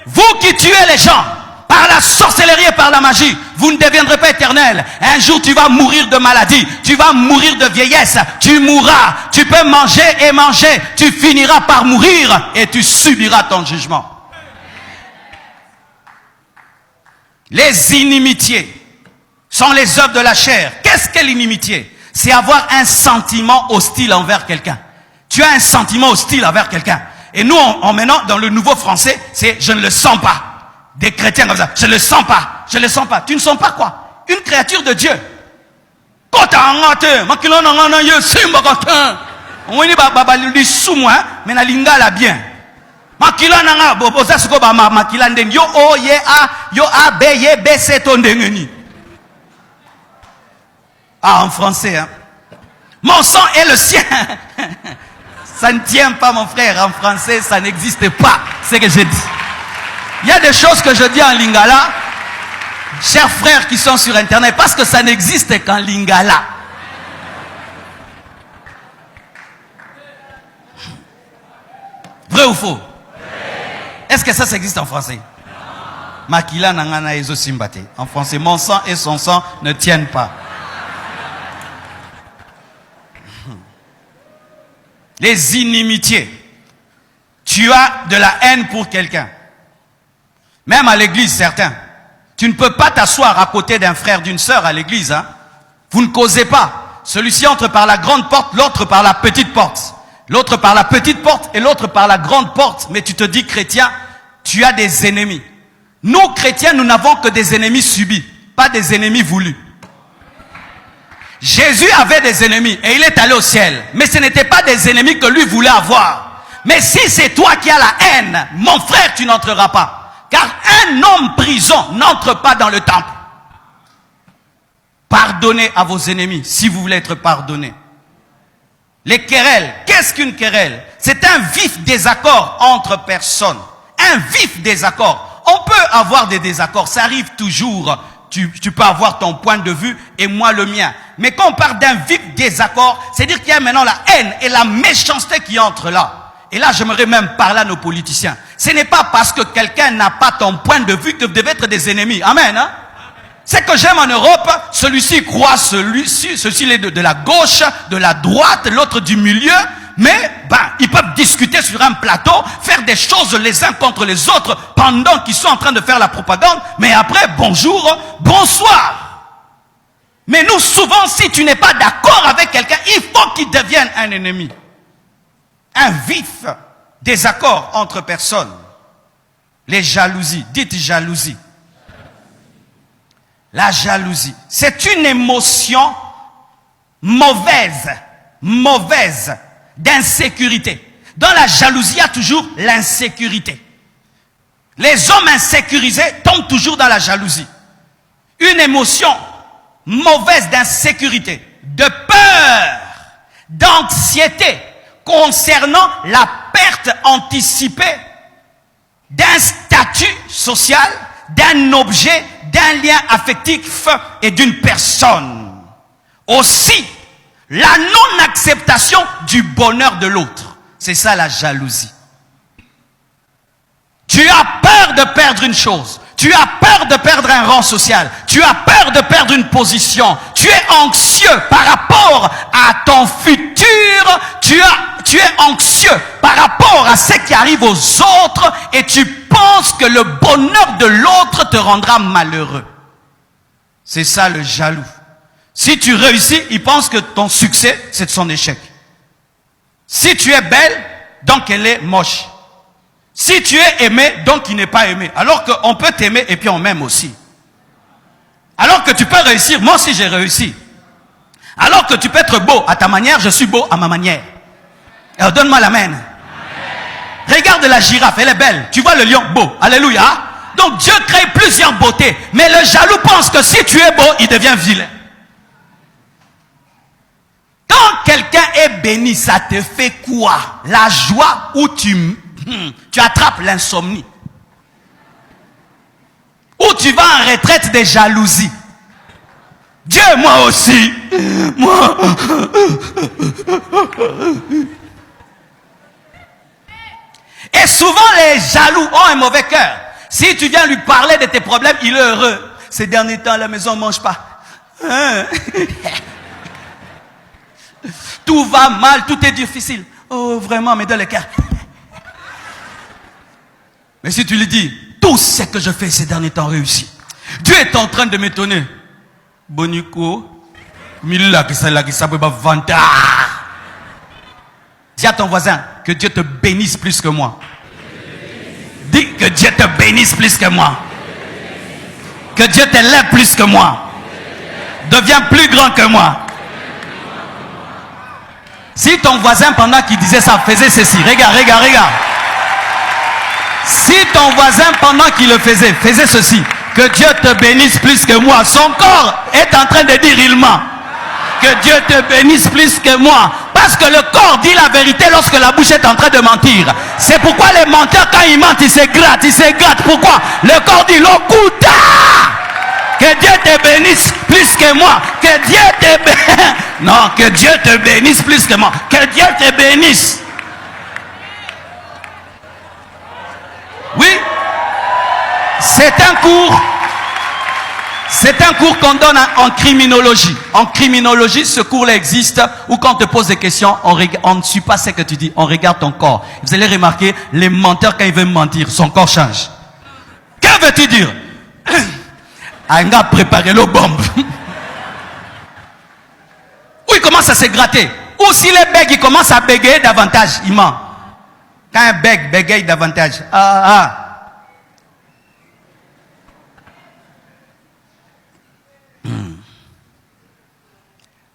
Vous qui tuez les gens par la sorcellerie et par la magie, vous ne deviendrez pas éternel. Un jour tu vas mourir de maladie, tu vas mourir de vieillesse, tu mourras, tu peux manger et manger, tu finiras par mourir et tu subiras ton jugement. Les inimitiés sont les œuvres de la chair. Qu'est-ce qu'est l'inimitié? C'est avoir un sentiment hostile envers quelqu'un. Tu as un sentiment hostile envers quelqu'un. Et nous, maintenant, dans le nouveau français, c'est « je ne le sens pas ». Des chrétiens comme ça, « je ne le sens pas, je ne le sens pas ». Tu ne sens pas quoi? Une créature de Dieu. Ah, en français, hein. Mon sang est le sien. Ça ne tient pas, mon frère. En français, ça n'existe pas. C'est ce que je dis. Il y a des choses que je dis en lingala, chers frères qui sont sur Internet, parce que ça n'existe qu'en lingala. Vrai ou faux? Est-ce que ça existe en français? Makila nangana ezo simbate. En français, mon sang et son sang ne tiennent pas. Les inimitiés. Tu as de la haine pour quelqu'un. Même à l'église, certains. Tu ne peux pas t'asseoir à côté d'un frère, d'une sœur à l'église. Hein? Vous ne causez pas. Celui-ci entre par la grande porte, l'autre par la petite porte. L'autre par la petite porte et l'autre par la grande porte. Mais tu te dis chrétien, tu as des ennemis. Nous, chrétiens, nous n'avons que des ennemis subis, pas des ennemis voulus. Jésus avait des ennemis et il est allé au ciel. Mais ce n'étaient pas des ennemis que lui voulait avoir. Mais si c'est toi qui as la haine, mon frère, tu n'entreras pas. Car un homme prison n'entre pas dans le temple. Pardonnez à vos ennemis si vous voulez être pardonné. Les querelles, qu'est-ce qu'une querelle? C'est un vif désaccord entre personnes. Un vif désaccord. On peut avoir des désaccords, ça arrive toujours. Tu peux avoir ton point de vue et moi le mien. Mais quand on parle d'un vif désaccord, c'est dire qu'il y a maintenant la haine et la méchanceté qui entrent là. Et là, j'aimerais même parler à nos politiciens. Ce n'est pas parce que quelqu'un n'a pas ton point de vue que vous devez être des ennemis. Amen. Hein? C'est que j'aime en Europe, celui-ci croit ceci est de la gauche, de la droite, l'autre du milieu. Mais ils peuvent discuter sur un plateau, faire des choses les uns contre les autres pendant qu'ils sont en train de faire la propagande. Mais après, bonjour, bonsoir. Mais nous, souvent, si tu n'es pas d'accord avec quelqu'un, il faut qu'il devienne un ennemi. Un vif désaccord entre personnes. Les jalousies. Dites jalousie. La jalousie. C'est une émotion mauvaise. Mauvaise. D'insécurité. Dans la jalousie, il y a toujours l'insécurité. Les hommes insécurisés tombent toujours dans la jalousie. Une émotion mauvaise d'insécurité, de peur, d'anxiété concernant la perte anticipée d'un statut social, d'un objet, d'un lien affectif et d'une personne. Aussi, la non-acceptation du bonheur de l'autre. C'est ça la jalousie. Tu as peur de perdre une chose. Tu as peur de perdre un rang social. Tu as peur de perdre une position. Tu es anxieux par rapport à ton futur. Tu es anxieux par rapport à ce qui arrive aux autres et tu penses que le bonheur de l'autre te rendra malheureux. C'est ça le jaloux. Si tu réussis, il pense que ton succès, c'est son échec. Si tu es belle, donc elle est moche. Si tu es aimé, donc il n'est pas aimé. Alors qu'on peut t'aimer et puis on m'aime aussi. Alors que tu peux réussir, moi aussi j'ai réussi. Alors que tu peux être beau à ta manière, je suis beau à ma manière. Alors donne-moi la main. Regarde la girafe, elle est belle. Tu vois le lion, beau. Alléluia. Donc Dieu crée plusieurs beautés. Mais le jaloux pense que si tu es beau, il devient vilain. Quand quelqu'un est béni, ça te fait quoi? La joie où tu attrapes l'insomnie. Où tu vas en retraite des jalousies. Dieu, moi aussi. Moi. Et souvent, les jaloux ont un mauvais cœur. Si tu viens lui parler de tes problèmes, il est heureux. Ces derniers temps, à la maison, on ne mange pas. Hein? Tout va mal, tout est difficile. Oh, vraiment, mais dans le cœur. Mais si tu lui dis, tout ce que je fais ces derniers temps réussit. Dieu est en train de m'étonner. Bonico. Dis à ton voisin que Dieu te bénisse plus que moi. Dis que Dieu te bénisse plus que moi. Que Dieu t'élève plus que moi. Deviens plus grand que moi. Si ton voisin pendant qu'il disait ça faisait ceci, regarde. Si ton voisin pendant qu'il le faisait ceci, que Dieu te bénisse plus que moi, son corps est en train de dire il ment. Que Dieu te bénisse plus que moi. Parce que le corps dit la vérité lorsque la bouche est en train de mentir. C'est pourquoi les menteurs, quand ils mentent, ils se grattent. Pourquoi? Le corps dit l'okuta. Que Dieu te bénisse plus que moi. Que Dieu te bénisse. Non, que Dieu te bénisse plus que moi. Que Dieu te bénisse. Oui. C'est un cours qu'on donne en criminologie. En criminologie, ce cours-là existe où quand on te pose des questions, on ne suit pas ce que tu dis, on regarde ton corps. Vous allez remarquer, les menteurs, quand ils veulent mentir, son corps change. Que veux-tu dire? Un gars préparé le bombe. Ou il commence à se gratter. Ou si les bègues, il commence à bégayer davantage, il ment. Quand un bègue bégaye davantage,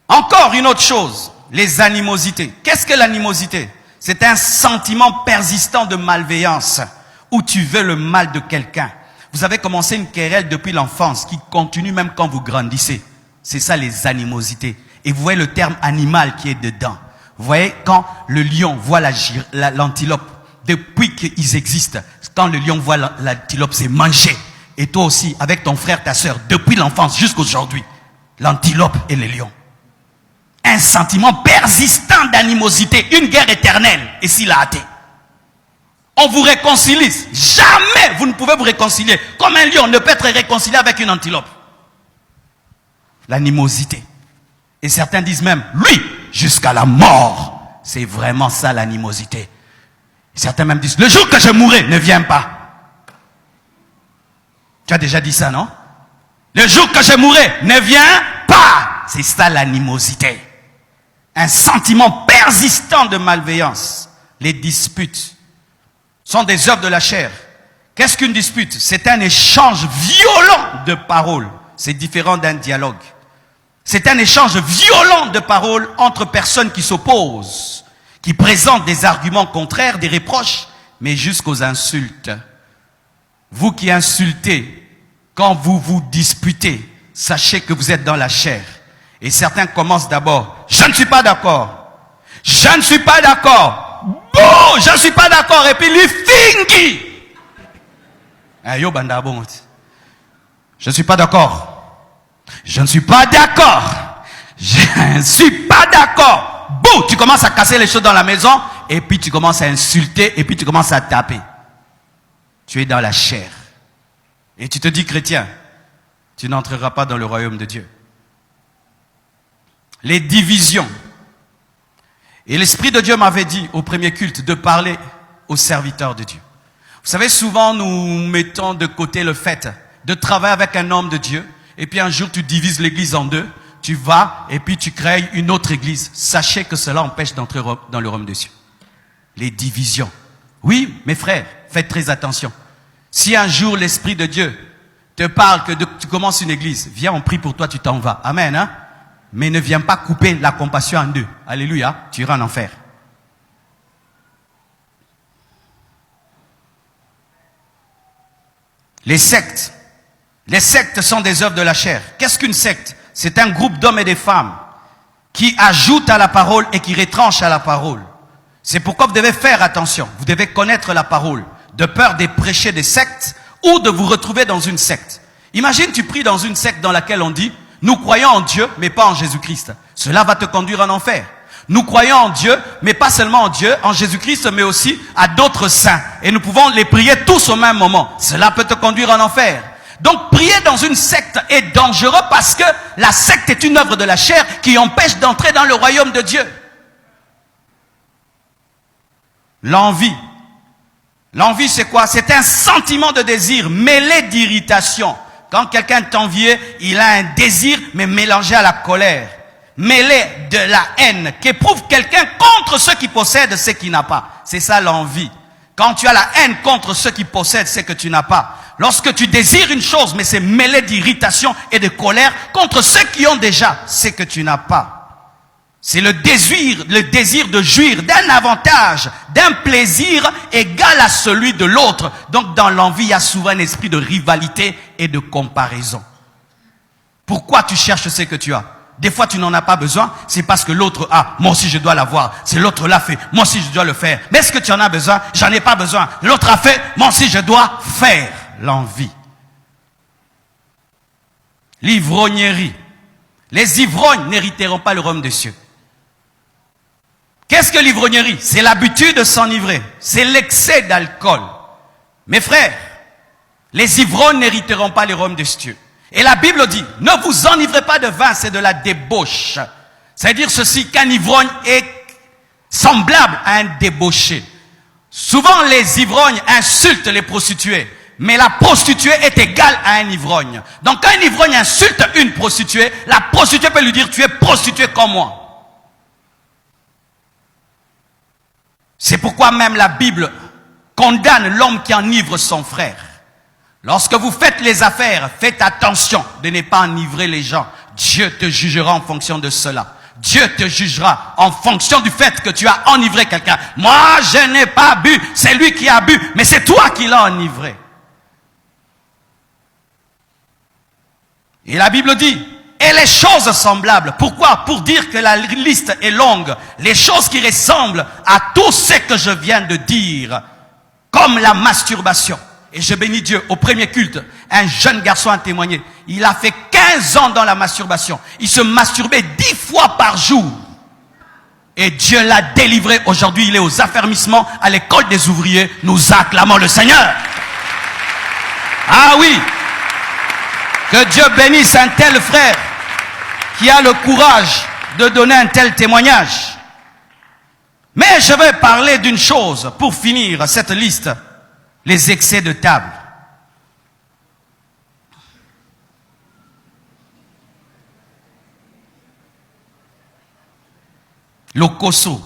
Encore une autre chose, les animosités. Qu'est-ce que l'animosité? C'est un sentiment persistant de malveillance où tu veux le mal de quelqu'un. Vous avez commencé une querelle depuis l'enfance qui continue même quand vous grandissez. C'est ça les animosités. Et vous voyez le terme animal qui est dedans. Vous voyez quand le lion voit l'antilope, depuis qu'ils existent, quand le lion voit l'antilope, c'est manger. Et toi aussi, avec ton frère, ta soeur, depuis l'enfance jusqu'aujourd'hui, l'antilope et le lion. Un sentiment persistant d'animosité, une guerre éternelle, et s'il a hâté. On vous réconcilie. Jamais vous ne pouvez vous réconcilier. Comme un lion ne peut être réconcilié avec une antilope. L'animosité. Et certains disent même, lui, jusqu'à la mort. C'est vraiment ça l'animosité. Certains même disent, le jour que je mourrai, ne viens pas. Tu as déjà dit ça, non? Le jour que je mourrai, ne viens pas. C'est ça l'animosité. Un sentiment persistant de malveillance. Les disputes sont des œuvres de la chair. Qu'est-ce qu'une dispute? C'est un échange violent de paroles. C'est différent d'un dialogue. C'est un échange violent de paroles entre personnes qui s'opposent, qui présentent des arguments contraires, des reproches, mais jusqu'aux insultes. Vous qui insultez, quand vous vous disputez, sachez que vous êtes dans la chair. Et certains commencent d'abord, je ne suis pas d'accord. Je ne suis pas d'accord. Bon, je ne suis pas d'accord. Et puis lui fingi. Je ne suis pas d'accord. Je ne suis pas d'accord. Je ne suis pas d'accord. Bon, tu commences à casser les choses dans la maison. Et puis tu commences à insulter. Et puis tu commences à taper. Tu es dans la chair. Et tu te dis chrétien. Tu n'entreras pas dans le royaume de Dieu. Les divisions. Et l'Esprit de Dieu m'avait dit au premier culte de parler aux serviteurs de Dieu. Vous savez, souvent nous mettons de côté le fait de travailler avec un homme de Dieu. Et puis un jour tu divises l'église en deux. Tu vas et puis tu crées une autre église. Sachez que cela empêche d'entrer dans le royaume de Dieu. Les divisions. Oui, mes frères, faites très attention. Si un jour l'Esprit de Dieu te parle que tu commences une église, viens, on prie pour toi, tu t'en vas. Amen, hein? Mais ne viens pas couper la compassion en deux. Alléluia, tu iras en enfer. Les sectes. Les sectes sont des œuvres de la chair. Qu'est-ce qu'une secte? C'est un groupe d'hommes et de femmes qui ajoutent à la parole et qui retranchent à la parole. C'est pourquoi vous devez faire attention. Vous devez connaître la parole, de peur de prêcher des sectes ou de vous retrouver dans une secte. Imagine, tu pries dans une secte dans laquelle on dit, nous croyons en Dieu, mais pas en Jésus-Christ. Cela va te conduire en enfer. Nous croyons en Dieu, mais pas seulement en Dieu, en Jésus-Christ, mais aussi à d'autres saints. Et nous pouvons les prier tous au même moment. Cela peut te conduire en enfer. Donc, prier dans une secte est dangereux parce que la secte est une œuvre de la chair qui empêche d'entrer dans le royaume de Dieu. L'envie. L'envie, c'est quoi? C'est un sentiment de désir mêlé d'irritation. Quand quelqu'un t'envie, il a un désir, mais mélangé à la colère. Mêlé de la haine qu'éprouve quelqu'un contre ceux qui possèdent ce qu'il n'a pas. C'est ça l'envie. Quand tu as la haine contre ceux qui possèdent ce que tu n'as pas. Lorsque tu désires une chose, mais c'est mêlé d'irritation et de colère contre ceux qui ont déjà ce que tu n'as pas. C'est le désir de jouir d'un avantage, d'un plaisir égal à celui de l'autre. Donc dans l'envie, il y a souvent un esprit de rivalité et de comparaison. Pourquoi tu cherches ce que tu as? Des fois, tu n'en as pas besoin, c'est parce que l'autre a. Moi aussi, je dois l'avoir. C'est l'autre l'a fait. Moi aussi, je dois le faire. Mais est-ce que tu en as besoin? J'en ai pas besoin. L'autre a fait. Moi aussi, je dois faire. L'envie. L'ivrognerie. Les ivrognes n'hériteront pas le royaume des cieux. Qu'est-ce que l'ivrognerie? C'est l'habitude de s'enivrer. C'est l'excès d'alcool. Mes frères, les ivrognes n'hériteront pas le royaume des cieux. Et la Bible dit, ne vous enivrez pas de vin, c'est de la débauche. C'est-à-dire ceci, qu'un ivrogne est semblable à un débauché. Souvent, les ivrognes insultent les prostituées. Mais la prostituée est égale à un ivrogne. Donc, quand un ivrogne insulte une prostituée, la prostituée peut lui dire, tu es prostituée comme moi. C'est pourquoi même la Bible condamne l'homme qui enivre son frère. Lorsque vous faites les affaires, faites attention de ne pas enivrer les gens. Dieu te jugera en fonction de cela. Dieu te jugera en fonction du fait que tu as enivré quelqu'un. Moi, je n'ai pas bu, c'est lui qui a bu, mais c'est toi qui l'as enivré. Et la Bible dit, et les choses semblables. Pourquoi? Pour dire que la liste est longue. Les choses qui ressemblent à tout ce que je viens de dire, comme la masturbation. Et je bénis Dieu, au premier culte, un jeune garçon a témoigné. Il a fait 15 ans dans la masturbation. Il se masturbait 10 fois par jour. Et Dieu l'a délivré. Aujourd'hui, il est aux affermissements à l'école des ouvriers. Nous acclamons le Seigneur. Ah oui! Que Dieu bénisse un tel frère qui a le courage de donner un tel témoignage. Mais je vais parler d'une chose pour finir cette liste. Les excès de table. Le koso.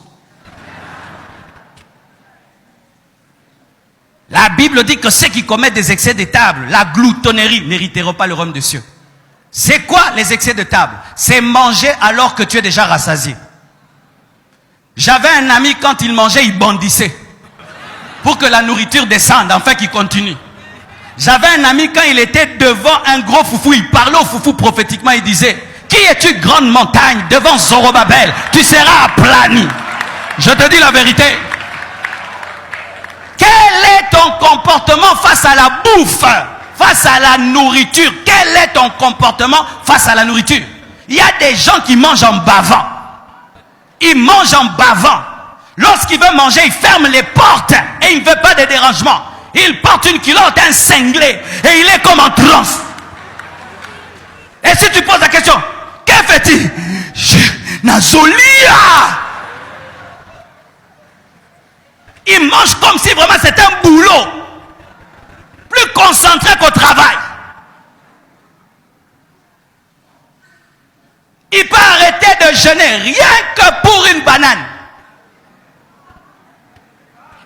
La Bible dit que ceux qui commettent des excès de table, la gloutonnerie, n'hériteront pas le royaume des cieux. C'est quoi les excès de table? C'est manger alors que tu es déjà rassasié. J'avais un ami, quand il mangeait, il bondissait. Pour que la nourriture descende, afin qu'il continue. J'avais un ami, quand il était devant un gros foufou, il parlait au foufou prophétiquement, il disait, qui es-tu grande montagne devant Zorobabel? Tu seras aplani. Je te dis la vérité. Quel est ton comportement face à la bouffe, face à la nourriture? Quel est ton comportement face à la nourriture? Il y a des gens qui mangent en bavant. Ils mangent en bavant. Lorsqu'il veut manger, il ferme les portes et il ne veut pas de dérangement. Il porte une culotte, un cinglé et il est comme en transe. Et si tu poses la question, que fait-il? Nazolia. Il mange comme si vraiment c'était un boulot. Plus concentré qu'au travail. Il peut arrêter de jeûner rien que pour une banane.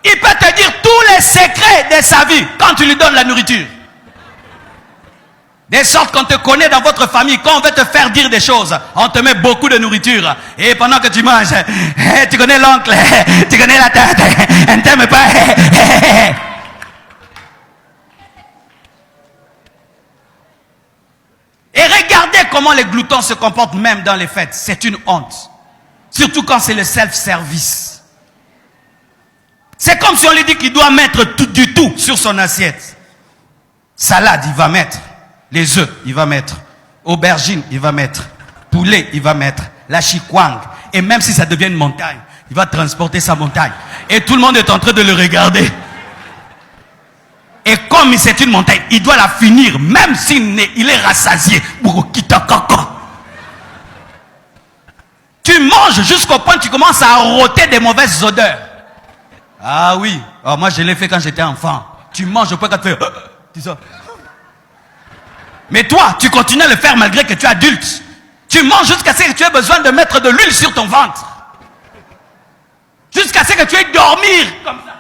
Il peut te dire tous les secrets de sa vie quand tu lui donnes la nourriture. De sorte qu'on te connaît dans votre famille, quand on veut te faire dire des choses, on te met beaucoup de nourriture. Et pendant que tu manges, tu connais l'oncle, tu connais la tante, on ne t'aime pas. Et regardez comment les gloutons se comportent même dans les fêtes. C'est une honte. Surtout quand c'est le self-service. C'est comme si on lui dit qu'il doit mettre tout, du tout sur son assiette. Salade, il va mettre. Les œufs, il va mettre. Aubergine, il va mettre. Poulet, il va mettre. La chikwang. Et même si ça devient une montagne, il va transporter sa montagne. Et tout le monde est en train de le regarder. Et comme c'est une montagne, il doit la finir, même s'il est rassasié. Tu manges jusqu'au point que tu commences à rôter des mauvaises odeurs. Ah oui, oh, moi je l'ai fait quand j'étais enfant. Tu manges au point que tu fais... dis ça. Mais toi, tu continues à le faire malgré que tu es adulte. Tu manges jusqu'à ce que tu aies besoin de mettre de l'huile sur ton ventre. Jusqu'à ce que tu aies dormir comme ça.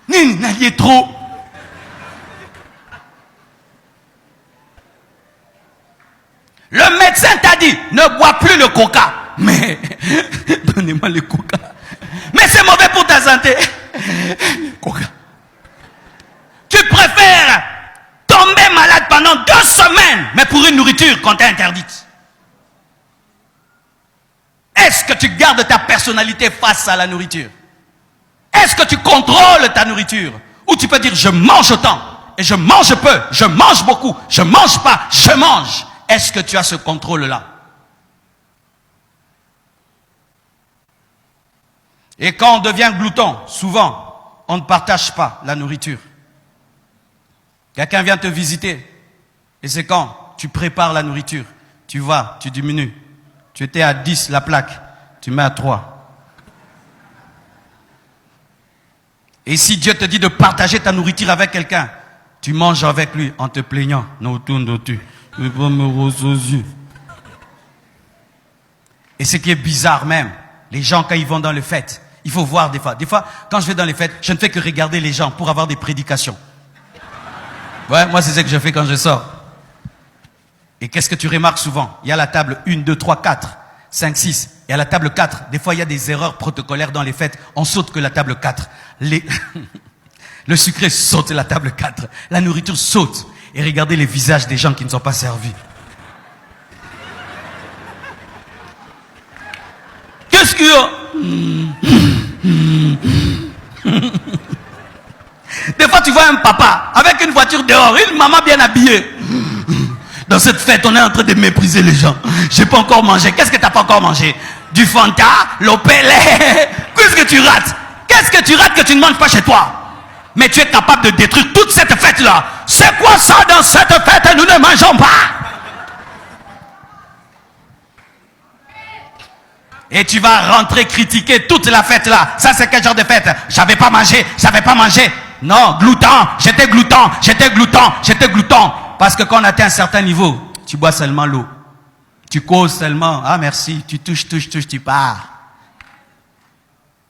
Il est trop. Le médecin t'a dit, ne bois plus le coca. Mais, donnez-moi le coca. Mais c'est mauvais pour ta santé. Coca. Tu préfères tomber malade pendant 2 semaines, mais pour une nourriture qu'on t'a interdite. Est-ce que tu gardes ta personnalité face à la nourriture? Est-ce que tu contrôles ta nourriture? Ou tu peux dire, je mange autant, et je mange peu, je mange beaucoup, je mange pas, je mange. Est-ce que tu as ce contrôle-là? Et quand on devient glouton, souvent, on ne partage pas la nourriture. Quelqu'un vient te visiter, et c'est quand tu prépares la nourriture, tu vas, tu diminues. Tu étais à 10 la plaque, tu mets à 3. Et si Dieu te dit de partager ta nourriture avec quelqu'un, tu manges avec lui en te plaignant. Et ce qui est bizarre même, les gens quand ils vont dans les fêtes, il faut voir des fois. Des fois, quand je vais dans les fêtes, je ne fais que regarder les gens pour avoir des prédications. Ouais, moi c'est ce que je fais quand je sors. Et qu'est-ce que tu remarques souvent? Il y a la table 1, 2, 3, 4, 5, 6. Et à la table 4, des fois il y a des erreurs protocolaires dans les fêtes. On saute que la table 4. Le sucré saute la table 4. La nourriture saute. Et regardez les visages des gens qui ne sont pas servis. Qu'est-ce qu'il y a? Des fois tu vois un papa avec une voiture dehors, une maman bien habillée. Dans cette fête, on est en train de mépriser les gens. J'ai pas encore mangé. Qu'est-ce que t'as pas encore mangé? Du Fanta, l'Opélé. Qu'est-ce que tu rates? Qu'est-ce que tu rates que tu ne manges pas chez toi? Mais tu es capable de détruire toute cette fête-là. C'est quoi ça dans cette fête? Nous ne mangeons pas. Et tu vas rentrer critiquer toute la fête-là. Ça, c'est quel genre de fête? J'avais pas mangé, j'avais pas mangé. Non, glouton, j'étais glouton, j'étais glouton, j'étais glouton. Parce que quand on atteint un certain niveau, tu bois seulement l'eau. Tu causes seulement. Ah merci, tu touches, tu pars.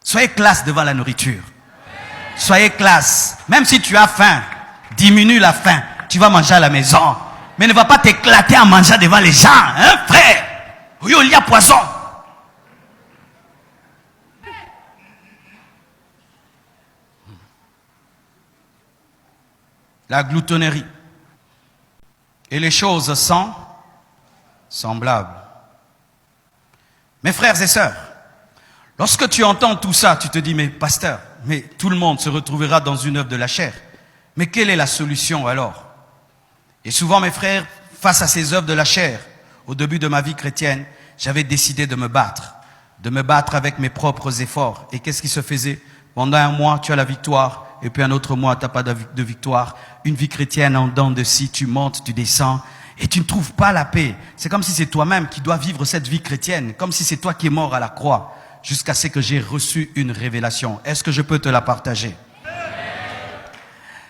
Soyez classe devant la nourriture. Soyez classe. Même si tu as faim, diminue la faim. Tu vas manger à la maison. Mais ne va pas t'éclater en mangeant devant les gens. Hein, frère? Oui, il y a poisson. La gloutonnerie. Et les choses sont semblables. Mes frères et sœurs, lorsque tu entends tout ça, tu te dis, mais pasteur, mais tout le monde se retrouvera dans une œuvre de la chair. Mais quelle est la solution alors? Et souvent, mes frères, face à ces œuvres de la chair, au début de ma vie chrétienne, j'avais décidé de me battre avec mes propres efforts. Et qu'est-ce qui se faisait? Pendant un mois, tu as la victoire. Et puis un autre mois, tu n'as pas de victoire. Une vie chrétienne en dents de scie, tu montes, tu descends, et tu ne trouves pas la paix. C'est comme si c'est toi-même qui dois vivre cette vie chrétienne, comme si c'est toi qui es mort à la croix, jusqu'à ce que j'ai reçu une révélation. Est-ce que je peux te la partager?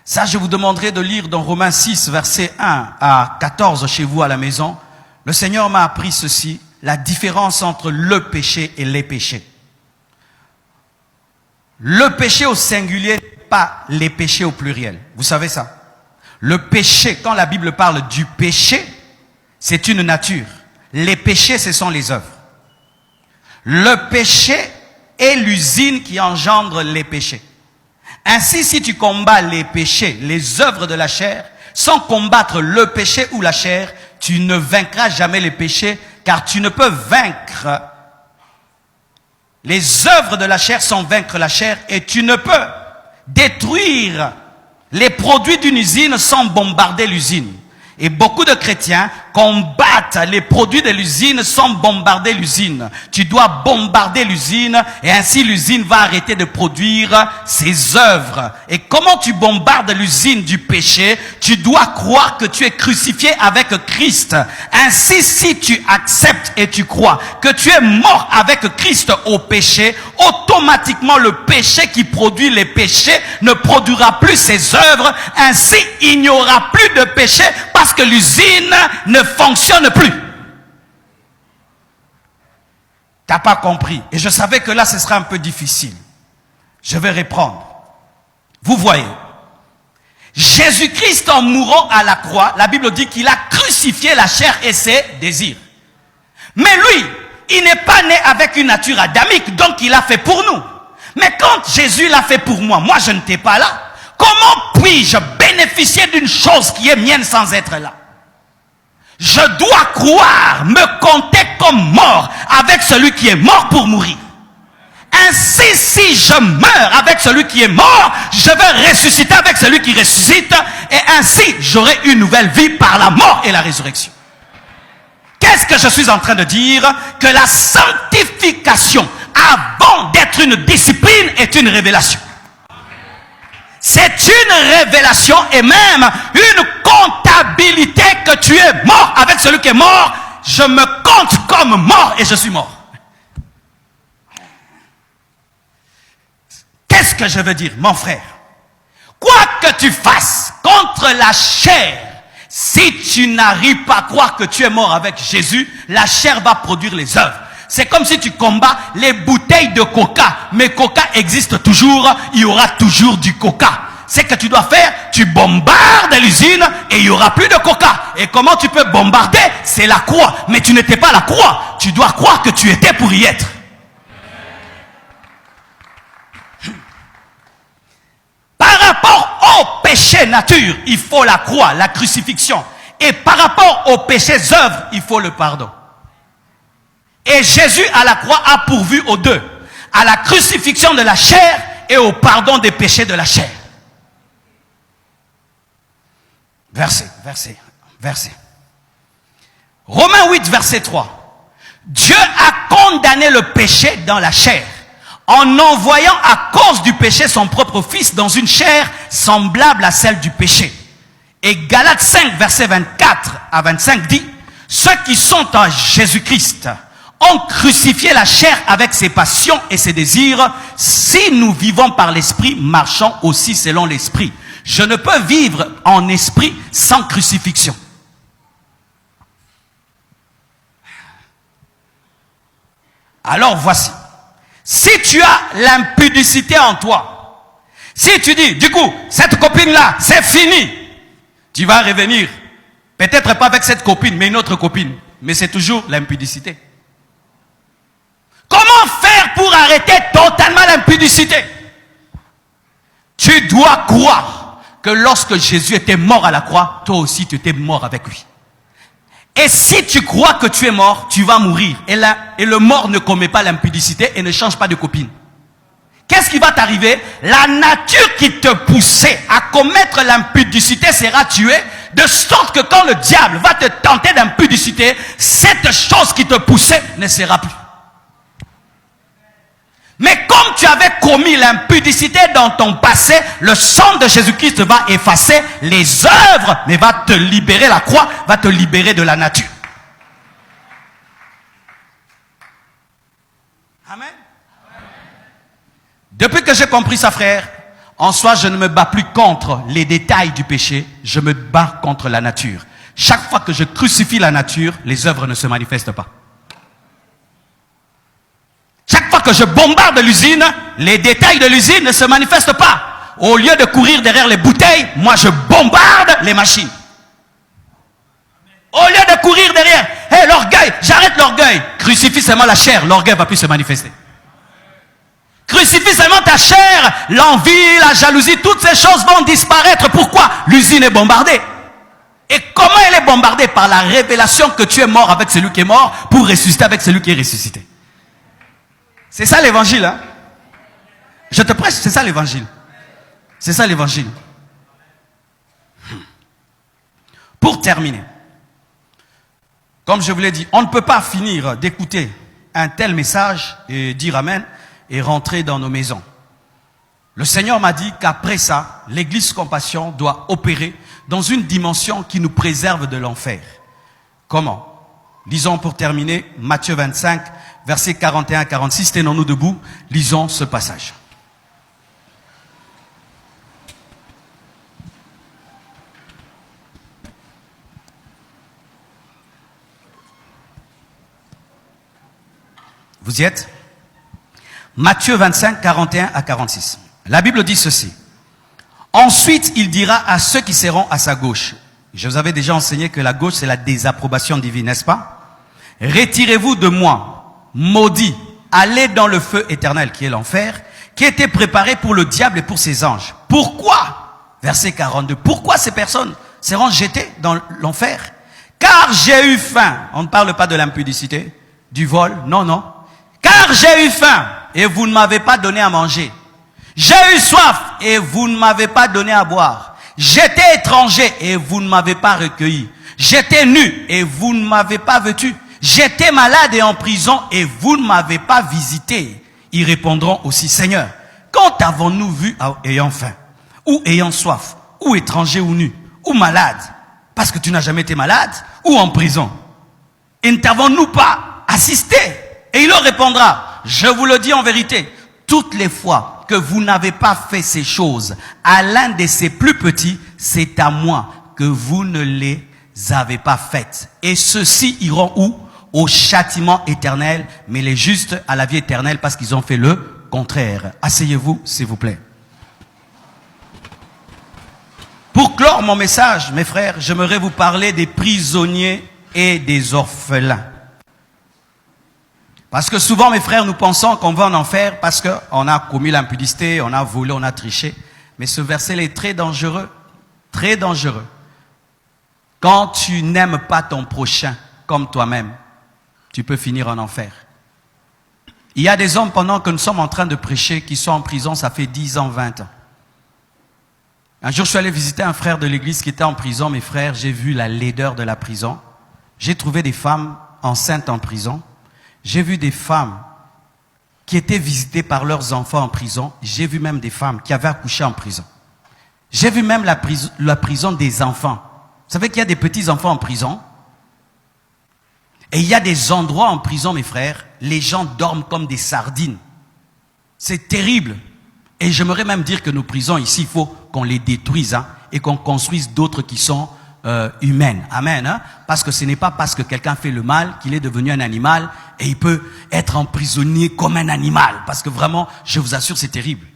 Ça, je vous demanderai de lire dans Romains 6, versets 1 à 14 chez vous à la maison. Le Seigneur m'a appris ceci, la différence entre le péché et les péchés. Le péché au singulier, pas les péchés au pluriel. Vous savez ça? Le péché, quand la Bible parle du péché, c'est une nature. Les péchés, ce sont les œuvres. Le péché est l'usine qui engendre les péchés. Ainsi, si tu combats les péchés, les œuvres de la chair, sans combattre le péché ou la chair, tu ne vaincras jamais les péchés, car tu ne peux vaincre. Les œuvres de la chair sans vaincre la chair, et tu ne peux détruire Les produits d'une usine sans bombarder l'usine. Et beaucoup de chrétiens combattent les produits de l'usine sans bombarder l'usine. Tu dois bombarder l'usine et ainsi l'usine va arrêter de produire ses œuvres. Et comment tu bombardes l'usine du péché? Tu dois croire que tu es crucifié avec Christ. Ainsi, si tu acceptes et tu crois que tu es mort avec Christ au péché, automatiquement le péché qui produit les péchés ne produira plus ses œuvres. Ainsi, il n'y aura plus de péché parce que l'usine ne fonctionne plus. T'as pas compris. Et je savais que là, ce sera un peu difficile. Je vais reprendre. Vous voyez, Jésus-Christ, en mourant à la croix, la Bible dit qu'il a crucifié la chair et ses désirs. Mais lui, il n'est pas né avec une nature adamique, donc il a fait pour nous. Mais quand Jésus l'a fait pour moi, moi je n'étais pas là. Comment puis-je bénéficier d'une chose qui est mienne sans être là? Je dois croire, me compter comme mort avec celui qui est mort pour mourir. Ainsi, si je meurs avec celui qui est mort, je vais ressusciter avec celui qui ressuscite. Et ainsi, j'aurai une nouvelle vie par la mort et la résurrection. Qu'est-ce que je suis en train de dire? Que la sanctification, avant d'être une discipline, est une révélation. C'est une révélation et même une comptabilité que tu es mort avec celui qui est mort. Je me compte comme mort et je suis mort. Qu'est-ce que je veux dire, mon frère? Quoi que tu fasses contre la chair, si tu n'arrives pas à croire que tu es mort avec Jésus, la chair va produire les œuvres. C'est comme si tu combats les bouteilles de coca. Mais coca existe toujours, il y aura toujours du coca. C'est que tu dois faire, tu bombardes l'usine et il n'y aura plus de coca. Et comment tu peux bombarder? C'est la croix. Mais tu n'étais pas la croix. Tu dois croire que tu étais pour y être. Par rapport au péché nature, il faut la croix, la crucifixion. Et par rapport au péché œuvre, il faut le pardon. Et Jésus à la croix a pourvu aux deux, à la crucifixion de la chair et au pardon des péchés de la chair. Verset. Romains 8, verset 3. Dieu a condamné le péché dans la chair, en envoyant à cause du péché son propre fils dans une chair semblable à celle du péché. Et Galates 5, verset 24 à 25 dit, ceux qui sont en Jésus-Christ ont crucifié la chair avec ses passions et ses désirs. Si nous vivons par l'esprit, marchons aussi selon l'esprit. Je ne peux vivre en esprit sans crucifixion. Alors voici. Si tu as l'impudicité en toi, si tu dis, du coup, cette copine-là, c'est fini, tu vas revenir. Peut-être pas avec cette copine, mais une autre copine. Mais c'est toujours l'impudicité. Comment faire pour arrêter totalement l'impudicité? Tu dois croire que lorsque Jésus était mort à la croix, toi aussi tu étais mort avec lui. Et si tu crois que tu es mort, tu vas mourir. Et le mort ne commet pas l'impudicité et ne change pas de copine. Qu'est-ce qui va t'arriver? La nature qui te poussait à commettre l'impudicité sera tuée, de sorte que quand le diable va te tenter d'impudicité, cette chose qui te poussait ne sera plus. Mais comme tu avais commis l'impudicité dans ton passé, le sang de Jésus-Christ va effacer les œuvres, mais va te libérer, la croix va te libérer de la nature. Amen. Depuis que j'ai compris ça, frère, en soi, je ne me bats plus contre les détails du péché, je me bats contre la nature. Chaque fois que je crucifie la nature, les œuvres ne se manifestent pas. Chaque fois que je bombarde l'usine, les détails de l'usine ne se manifestent pas. Au lieu de courir derrière les bouteilles, moi je bombarde les machines. Au lieu de courir derrière, l'orgueil, j'arrête l'orgueil. Crucifie seulement la chair, l'orgueil ne va plus se manifester. Crucifie seulement ta chair, l'envie, la jalousie, toutes ces choses vont disparaître. Pourquoi? L'usine est bombardée. Et comment elle est bombardée? Par la révélation que tu es mort avec celui qui est mort pour ressusciter avec celui qui est ressuscité. C'est ça l'évangile, hein? Je te prêche, c'est ça l'évangile. C'est ça l'évangile. Pour terminer, comme je vous l'ai dit, on ne peut pas finir d'écouter un tel message et dire Amen et rentrer dans nos maisons. Le Seigneur m'a dit qu'après ça, l'Église Compassion doit opérer dans une dimension qui nous préserve de l'enfer. Comment? Lisons pour terminer Matthieu 25, versets 41 à 46. Tenons-nous debout, lisons ce passage. Vous y êtes? Matthieu 25, 41 à 46. La Bible dit ceci. Ensuite, il dira à ceux qui seront à sa gauche. Je vous avais déjà enseigné que la gauche, c'est la désapprobation divine, n'est-ce pas? Retirez-vous de moi, maudits, allez dans le feu éternel, qui est l'enfer, qui était préparé pour le diable et pour ses anges. Pourquoi? Verset 42. Pourquoi ces personnes seront jetées dans l'enfer? Car j'ai eu faim. On ne parle pas de l'impudicité, du vol, non, non. Car j'ai eu faim et vous ne m'avez pas donné à manger. J'ai eu soif et vous ne m'avez pas donné à boire. J'étais étranger et vous ne m'avez pas recueilli. J'étais nu et vous ne m'avez pas vêtu. J'étais malade et en prison et vous ne m'avez pas visité. Ils répondront aussi, Seigneur, quand avons-nous vu ayant faim, ou ayant soif, ou étranger ou nu, ou malade, parce que tu n'as jamais été malade, ou en prison? Et ne t'avons-nous pas assisté? Et il leur répondra, je vous le dis en vérité, toutes les fois que vous n'avez pas fait ces choses à l'un de ces plus petits, c'est à moi que vous ne les avez pas faites. Et ceux-ci iront où? Au châtiment éternel, mais les justes à la vie éternelle parce qu'ils ont fait le contraire. Asseyez-vous, s'il vous plaît. Pour clore mon message, mes frères, j'aimerais vous parler des prisonniers et des orphelins. Parce que souvent, mes frères, nous pensons qu'on va en enfer parce qu'on a commis l'impudicité, on a volé, on a triché. Mais ce verset est très dangereux. Très dangereux. Quand tu n'aimes pas ton prochain comme toi-même, tu peux finir en enfer. Il y a des hommes, pendant que nous sommes en train de prêcher, qui sont en prison, ça fait 10 ans, 20 ans. Un jour, je suis allé visiter un frère de l'église qui était en prison. Mes frères, j'ai vu la laideur de la prison. J'ai trouvé des femmes enceintes en prison. J'ai vu des femmes qui étaient visitées par leurs enfants en prison. J'ai vu même des femmes qui avaient accouché en prison. J'ai vu même la prison des enfants. Vous savez qu'il y a des petits enfants en prison? Et il y a des endroits en prison, mes frères, les gens dorment comme des sardines. C'est terrible. Et j'aimerais même dire que nos prisons ici, il faut qu'on les détruise et qu'on construise d'autres qui sont humaines. Amen. Parce que ce n'est pas parce que quelqu'un fait le mal qu'il est devenu un animal et il peut être emprisonné comme un animal. Parce que vraiment, je vous assure, c'est terrible.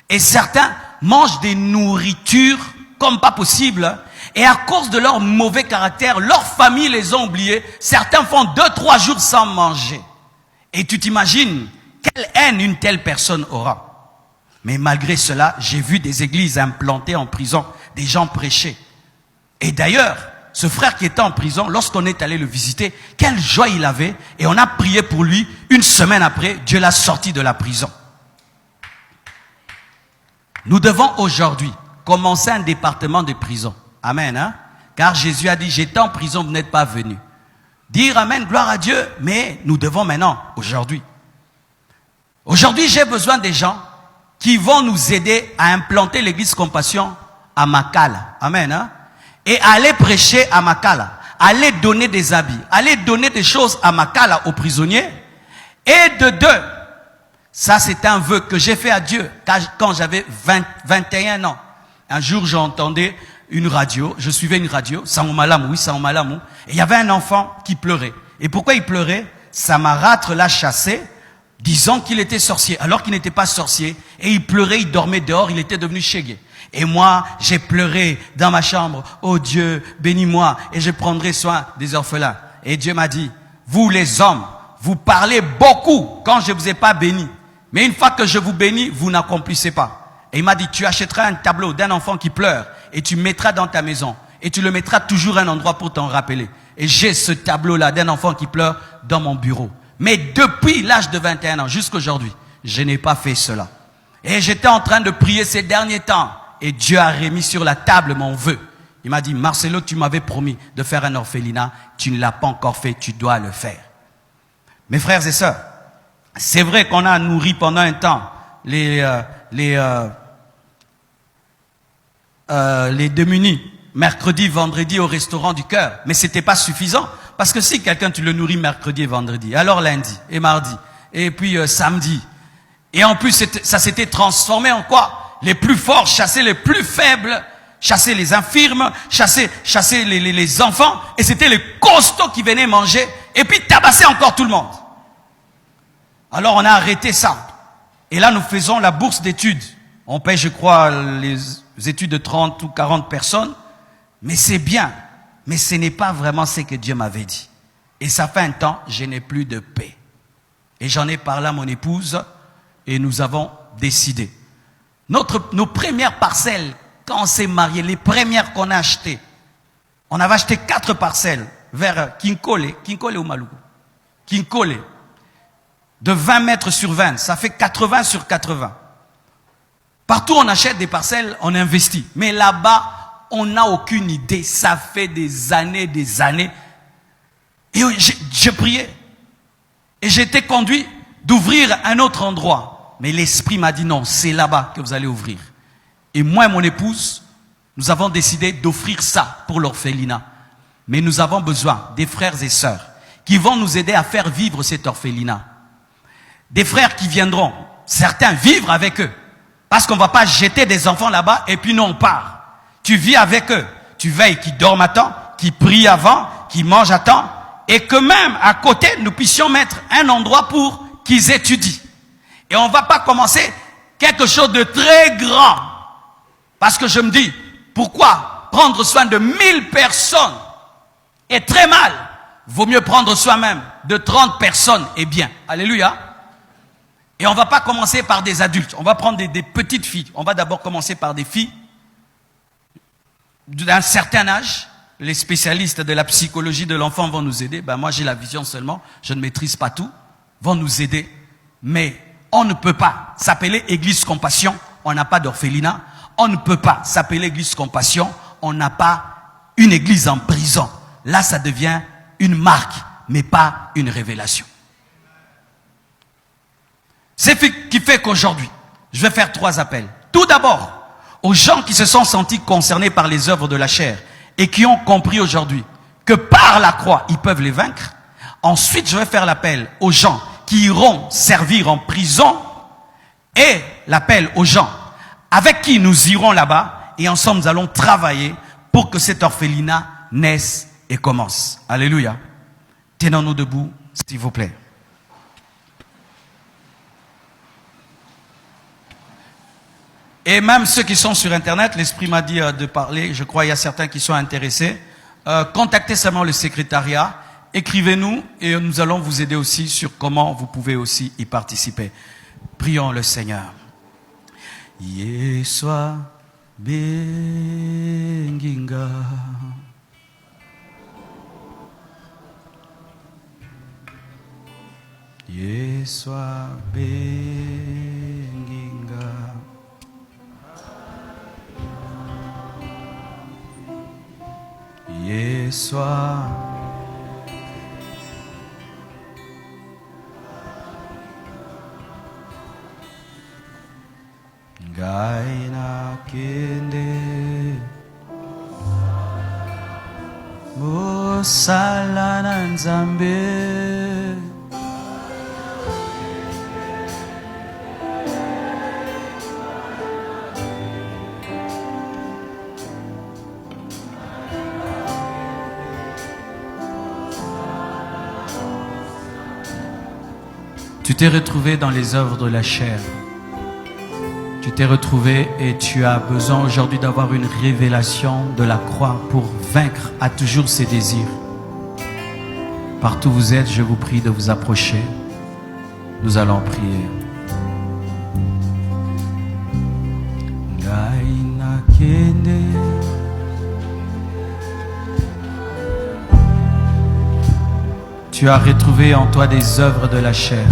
Et certains mangent des nourritures comme pas possible. Et à cause de leur mauvais caractère, leur famille les a oubliés. Certains font 2-3 jours sans manger. Et tu t'imagines quelle haine une telle personne aura. Mais malgré cela, j'ai vu des églises implantées en prison, des gens prêcher. Et d'ailleurs, ce frère qui était en prison, lorsqu'on est allé le visiter, quelle joie il avait. Et on a prié pour lui. Une semaine après, Dieu l'a sorti de la prison. Nous devons aujourd'hui commencer un département de prison. Amen. Car Jésus a dit, j'étais en prison, vous n'êtes pas venus. Dire Amen, gloire à Dieu. Mais nous devons maintenant, aujourd'hui. Aujourd'hui, j'ai besoin des gens qui vont nous aider à implanter l'église Compassion à Makala. Amen. Et aller prêcher à Makala. Aller donner des habits. Aller donner des choses à Makala, aux prisonniers. Et de deux, ça c'est un vœu que j'ai fait à Dieu quand j'avais 21 ans. Un jour, j'entendais une radio, je suivais une radio, Saoumalamou, oui, Saoumalamou, et il y avait un enfant qui pleurait. Et pourquoi il pleurait? Sa marâtre l'a chassé, disant qu'il était sorcier, alors qu'il n'était pas sorcier. Et il pleurait, il dormait dehors, il était devenu chégué. Et moi, j'ai pleuré dans ma chambre. Oh Dieu, bénis-moi et je prendrai soin des orphelins. Et Dieu m'a dit, vous les hommes, vous parlez beaucoup quand je ne vous ai pas béni. Mais une fois que je vous bénis, vous n'accomplissez pas. Et il m'a dit, tu achèteras un tableau d'un enfant qui pleure et tu mettras dans ta maison. Et tu le mettras toujours à un endroit pour t'en rappeler. Et j'ai ce tableau-là d'un enfant qui pleure dans mon bureau. Mais depuis l'âge de 21 ans jusqu'à aujourd'hui, je n'ai pas fait cela. Et j'étais en train de prier ces derniers temps. Et Dieu a remis sur la table mon vœu. Il m'a dit, Marcelo, tu m'avais promis de faire un orphelinat. Tu ne l'as pas encore fait, tu dois le faire. Mes frères et sœurs, c'est vrai qu'on a nourri pendant un temps les démunis, mercredi, vendredi au restaurant du cœur. Mais c'était pas suffisant. Parce que si quelqu'un, tu le nourris mercredi et vendredi, alors lundi et mardi, et puis samedi. Et en plus, ça s'était transformé en quoi? Les plus forts chassaient les plus faibles, chassaient les infirmes, chassaient les enfants. Et c'était les costauds qui venaient manger. Et puis tabasser encore tout le monde. Alors on a arrêté ça. Et là, nous faisons la bourse d'études. On paye, je crois, les études de 30 ou 40 personnes. Mais c'est bien. Mais ce n'est pas vraiment ce que Dieu m'avait dit. Et ça fait un temps, je n'ai plus de paix. Et j'en ai parlé à mon épouse et nous avons décidé. Nos premières parcelles, quand on s'est mariés, les premières qu'on a achetées, on avait acheté 4 parcelles vers Kinkole ou Maluku. Kinkole, de 20 mètres sur 20, ça fait 80 sur 80. Partout où on achète des parcelles, on investit. Mais là-bas, on n'a aucune idée. Ça fait des années. Et je priais. Et j'étais conduit d'ouvrir un autre endroit. Mais l'Esprit m'a dit non, c'est là-bas que vous allez ouvrir. Et moi et mon épouse, nous avons décidé d'offrir ça pour l'orphelinat. Mais nous avons besoin des frères et sœurs qui vont nous aider à faire vivre cet orphelinat. Des frères qui viendront, certains vivre avec eux. Parce qu'on ne va pas jeter des enfants là-bas et puis nous on part. Tu vis avec eux. Tu veilles qu'ils dorment à temps, qu'ils prient avant, qu'ils mangent à temps. Et que même à côté, nous puissions mettre un endroit pour qu'ils étudient. Et on ne va pas commencer quelque chose de très grand. Parce que je me dis, pourquoi prendre soin de 1000 personnes est très mal. Vaut mieux prendre soin même de 30 personnes et bien. Alléluia. Et on ne va pas commencer par des adultes. On va prendre des petites filles. On va d'abord commencer par des filles d'un certain âge. Les spécialistes de la psychologie de l'enfant vont nous aider. Ben moi, j'ai la vision seulement. Je ne maîtrise pas tout. Vont nous aider. Mais on ne peut pas s'appeler Église Compassion. On n'a pas d'orphelinat. On ne peut pas s'appeler Église Compassion. On n'a pas une église en prison. Là, ça devient une marque, mais pas une révélation. C'est ce qui fait qu'aujourd'hui, je vais faire 3 appels. Tout d'abord, aux gens qui se sont sentis concernés par les œuvres de la chair et qui ont compris aujourd'hui que par la croix, ils peuvent les vaincre. Ensuite, je vais faire l'appel aux gens qui iront servir en prison et l'appel aux gens avec qui nous irons là-bas et ensemble nous allons travailler pour que cet orphelinat naisse et commence. Alléluia. Tenons-nous debout, s'il vous plaît. Et même ceux qui sont sur Internet, l'Esprit m'a dit de parler, je crois qu'il y a certains qui sont intéressés. Contactez seulement le secrétariat, écrivez-nous et nous allons vous aider aussi sur comment vous pouvez aussi y participer. Prions le Seigneur. Yeswa benginga Yeswa benginga Yeswa Gaina kende Musala na Nzambe Tu t'es retrouvé dans les œuvres de la chair. Tu t'es retrouvé et tu as besoin aujourd'hui d'avoir une révélation de la croix pour vaincre à toujours ses désirs. Partout où vous êtes, je vous prie de vous approcher. Nous allons prier. Tu as retrouvé en toi des œuvres de la chair.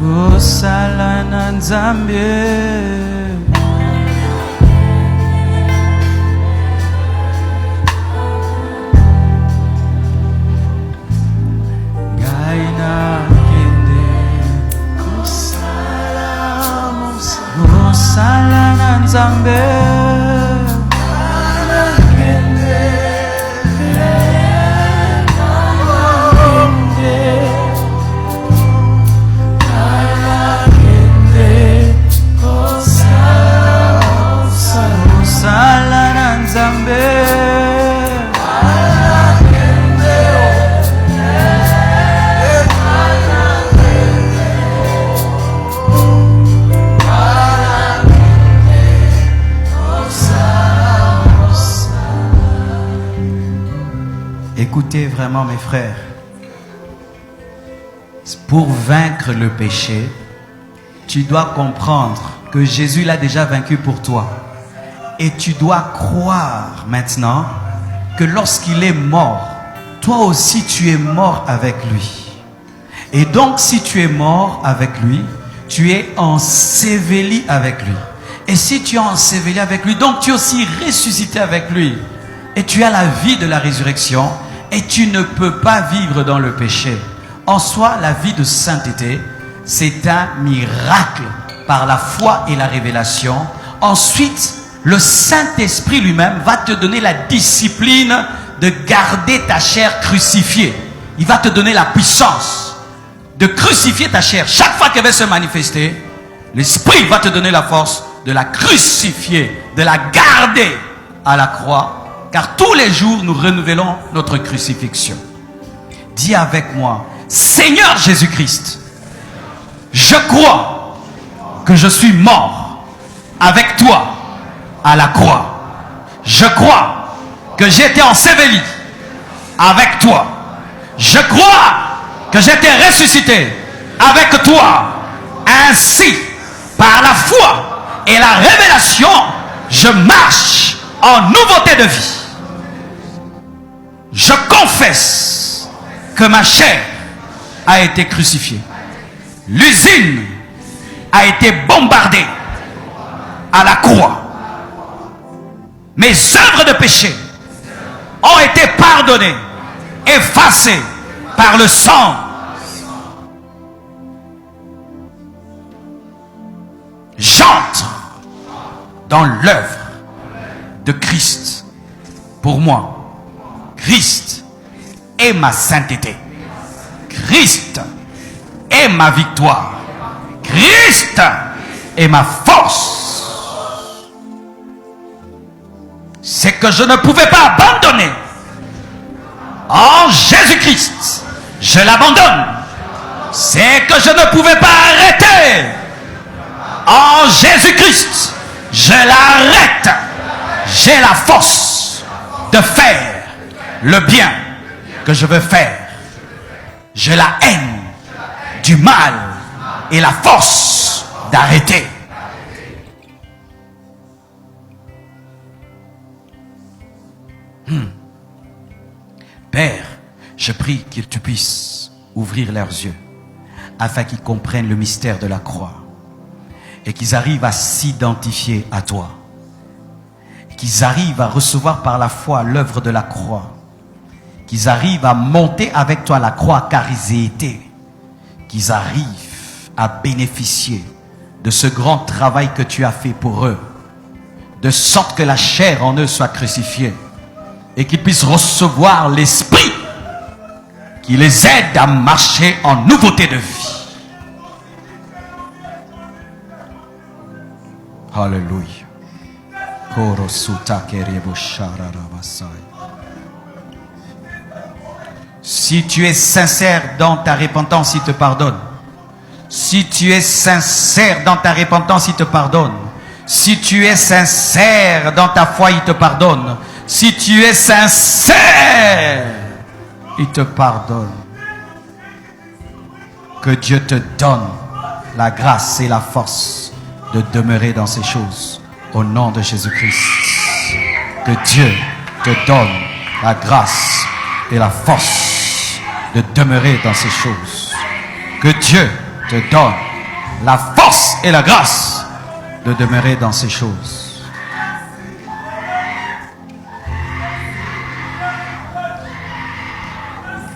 Osala na Nzambe nzambe. Sala na nzambe. Écoutez vraiment mes frères, pour vaincre le péché, tu dois comprendre que Jésus l'a déjà vaincu pour toi. Et tu dois croire maintenant que lorsqu'il est mort, toi aussi tu es mort avec lui. Et donc si tu es mort avec lui, tu es enseveli avec lui. Et si tu es enseveli avec lui, donc tu es aussi ressuscité avec lui. Et tu as la vie de la résurrection. Et tu ne peux pas vivre dans le péché. En soi, la vie de sainteté, c'est un miracle par la foi et la révélation. Ensuite, le Saint-Esprit lui-même va te donner la discipline de garder ta chair crucifiée. Il va te donner la puissance de crucifier ta chair. Chaque fois qu'elle va se manifester, l'Esprit va te donner la force de la crucifier, de la garder à la croix. Car tous les jours, nous renouvelons notre crucifixion. Dis avec moi, Seigneur Jésus-Christ, je crois que je suis mort avec toi à la croix. Je crois que j'ai été enseveli avec toi. Je crois que j'ai été ressuscité avec toi. Ainsi, par la foi et la révélation, je marche en nouveauté de vie. Je confesse que ma chair a été crucifiée. L'usine a été bombardée à la croix. Mes œuvres de péché ont été pardonnées, effacées par le sang. J'entre dans l'œuvre de Christ pour moi. Christ est ma sainteté. Christ est ma victoire. Christ est ma force. C'est que je ne pouvais pas abandonner. En Jésus-Christ, je l'abandonne. C'est que je ne pouvais pas arrêter. En Jésus-Christ, je l'arrête. J'ai la force de faire le bien que je veux faire. J'ai la haine du mal et la force d'arrêter. Père, je prie que tu puisses ouvrir leurs yeux afin qu'ils comprennent le mystère de la croix et qu'ils arrivent à s'identifier à toi, qu'ils arrivent à recevoir par la foi l'œuvre de la croix, qu'ils arrivent à monter avec toi la croix car ils y étaient, qu'ils arrivent à bénéficier de ce grand travail que tu as fait pour eux, de sorte que la chair en eux soit crucifiée et qu'ils puissent recevoir l'Esprit qui les aide à marcher en nouveauté de vie. Alléluia. Si tu es sincère dans ta repentance, il te pardonne. Si tu es sincère dans ta repentance, il te pardonne. Si tu es sincère dans ta foi, il te pardonne. Si tu es sincère, il te pardonne. Que Dieu te donne la grâce et la force de demeurer dans ces choses. Au nom de Jésus-Christ. Que Dieu te donne la grâce et la force de demeurer dans ces choses. Que Dieu te donne la force et la grâce de demeurer dans ces choses.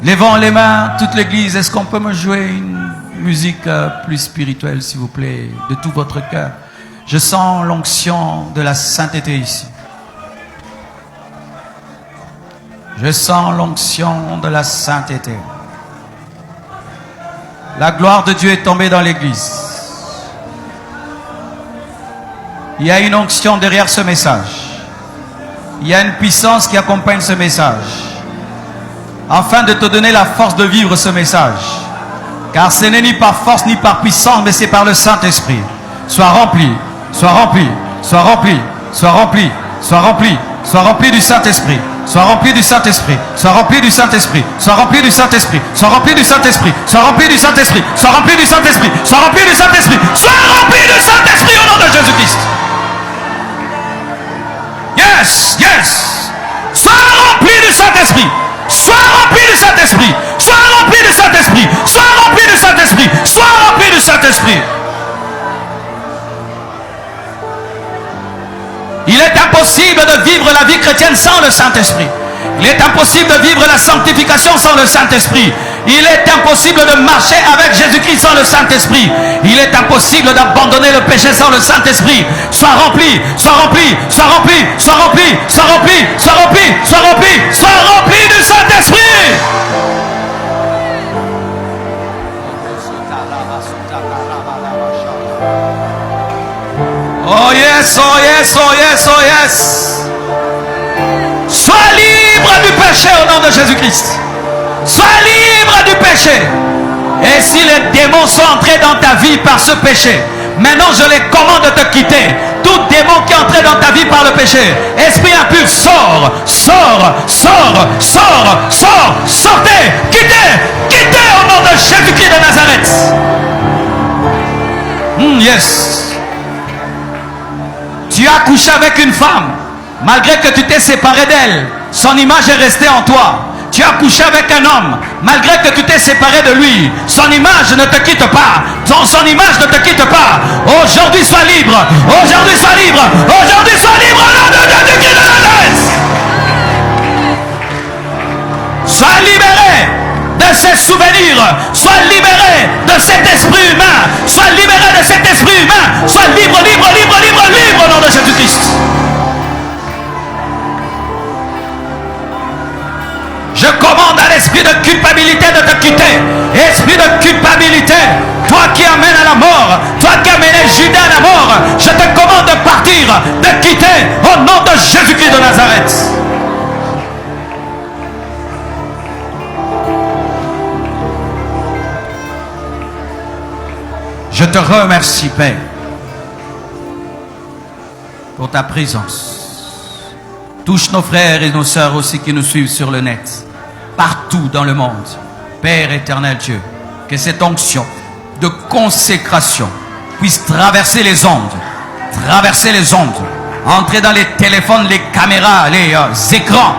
Levons les mains, toute l'église. Est-ce qu'on peut me jouer une musique plus spirituelle, s'il vous plaît, de tout votre cœur? Je sens l'onction de la sainteté ici. Je sens l'onction de la sainteté. La gloire de Dieu est tombée dans l'église. Il y a une onction derrière ce message. Il y a une puissance qui accompagne ce message. Afin de te donner la force de vivre ce message. Car ce n'est ni par force ni par puissance, mais c'est par le Saint-Esprit. Sois rempli, sois rempli, sois rempli, sois rempli, sois rempli, sois rempli du Saint-Esprit. Sois rempli du Saint-Esprit. Sois rempli du Saint-Esprit. Sois rempli du Saint-Esprit. Sois rempli du Saint-Esprit. Sois rempli du Saint-Esprit. Sois rempli du Saint-Esprit. Sois rempli du Saint-Esprit. Sois rempli du Saint-Esprit au nom de Jésus-Christ. Yes, yes. Sois rempli du Saint-Esprit. Sois rempli du Saint-Esprit. Sois rempli du Saint-Esprit. Sois rempli du Saint-Esprit. Sois rempli du Saint-Esprit. Il est impossible de vivre la vie chrétienne sans le Saint-Esprit. Il est impossible de vivre la sanctification sans le Saint-Esprit. Il est impossible de marcher avec Jésus-Christ sans le Saint-Esprit. Il est impossible d'abandonner le péché sans le Saint-Esprit. Sois rempli, sois rempli, sois rempli, sois rempli, sois rempli, sois rempli, sois rempli, sois rempli du Saint-Esprit. Oh yes, oh yes, oh yes, oh yes. Sois libre du péché au nom de Jésus-Christ. Sois libre du péché. Et si les démons sont entrés dans ta vie par ce péché, maintenant je les commande de te quitter. Tout démon qui est entré dans ta vie par le péché, esprit impur, sors, sors, sors, sors, sors, sortez, quittez, quittez au nom de Jésus-Christ de Nazareth. Yes. Tu as couché avec une femme, malgré que tu t'es séparé d'elle, son image est restée en toi. Tu as couché avec un homme, malgré que tu t'es séparé de lui, son image ne te quitte pas. Son image ne te quitte pas. Aujourd'hui sois libre. Aujourd'hui sois libre. Aujourd'hui sois libre au nom de Jésus-Christ de Nazareth. Sois libéré de ces souvenirs. Sois libéré de cet esprit humain. Sois libéré de cet esprit humain. Sois libre, libre, libre, libre, libre au nom de Jésus-Christ. Je commande à l'esprit de culpabilité de te quitter. Esprit de culpabilité, toi qui amènes à la mort, toi qui amènes Judas à la mort, je te commande de partir, de quitter au nom de Jésus-Christ de Nazareth. Je te remercie, Père, pour ta présence. Touche nos frères et nos sœurs aussi qui nous suivent sur le net, partout dans le monde. Père éternel Dieu, que cette onction de consécration puisse traverser les ondes, entrer dans les téléphones, les caméras, les écrans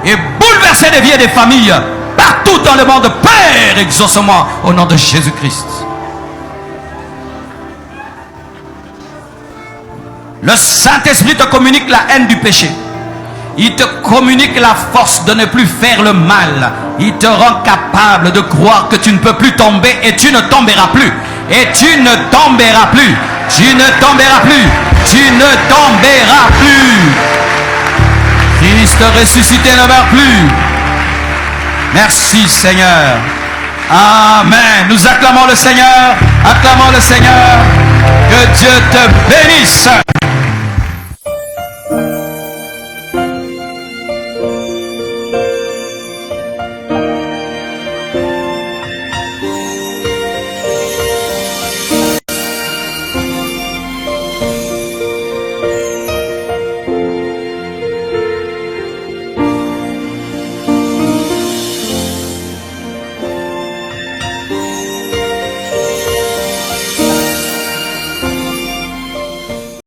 et bouleverser les vies des familles partout dans le monde. Père, exauce-moi au nom de Jésus-Christ. Le Saint-Esprit te communique la haine du péché. Il te communique la force de ne plus faire le mal. Il te rend capable de croire que tu ne peux plus tomber et tu ne tomberas plus. Et tu ne tomberas plus. Tu ne tomberas plus. Tu ne tomberas plus. Christ ressuscité ne meurt plus. Merci Seigneur. Amen. Nous acclamons le Seigneur. Acclamons le Seigneur. Que Dieu te bénisse.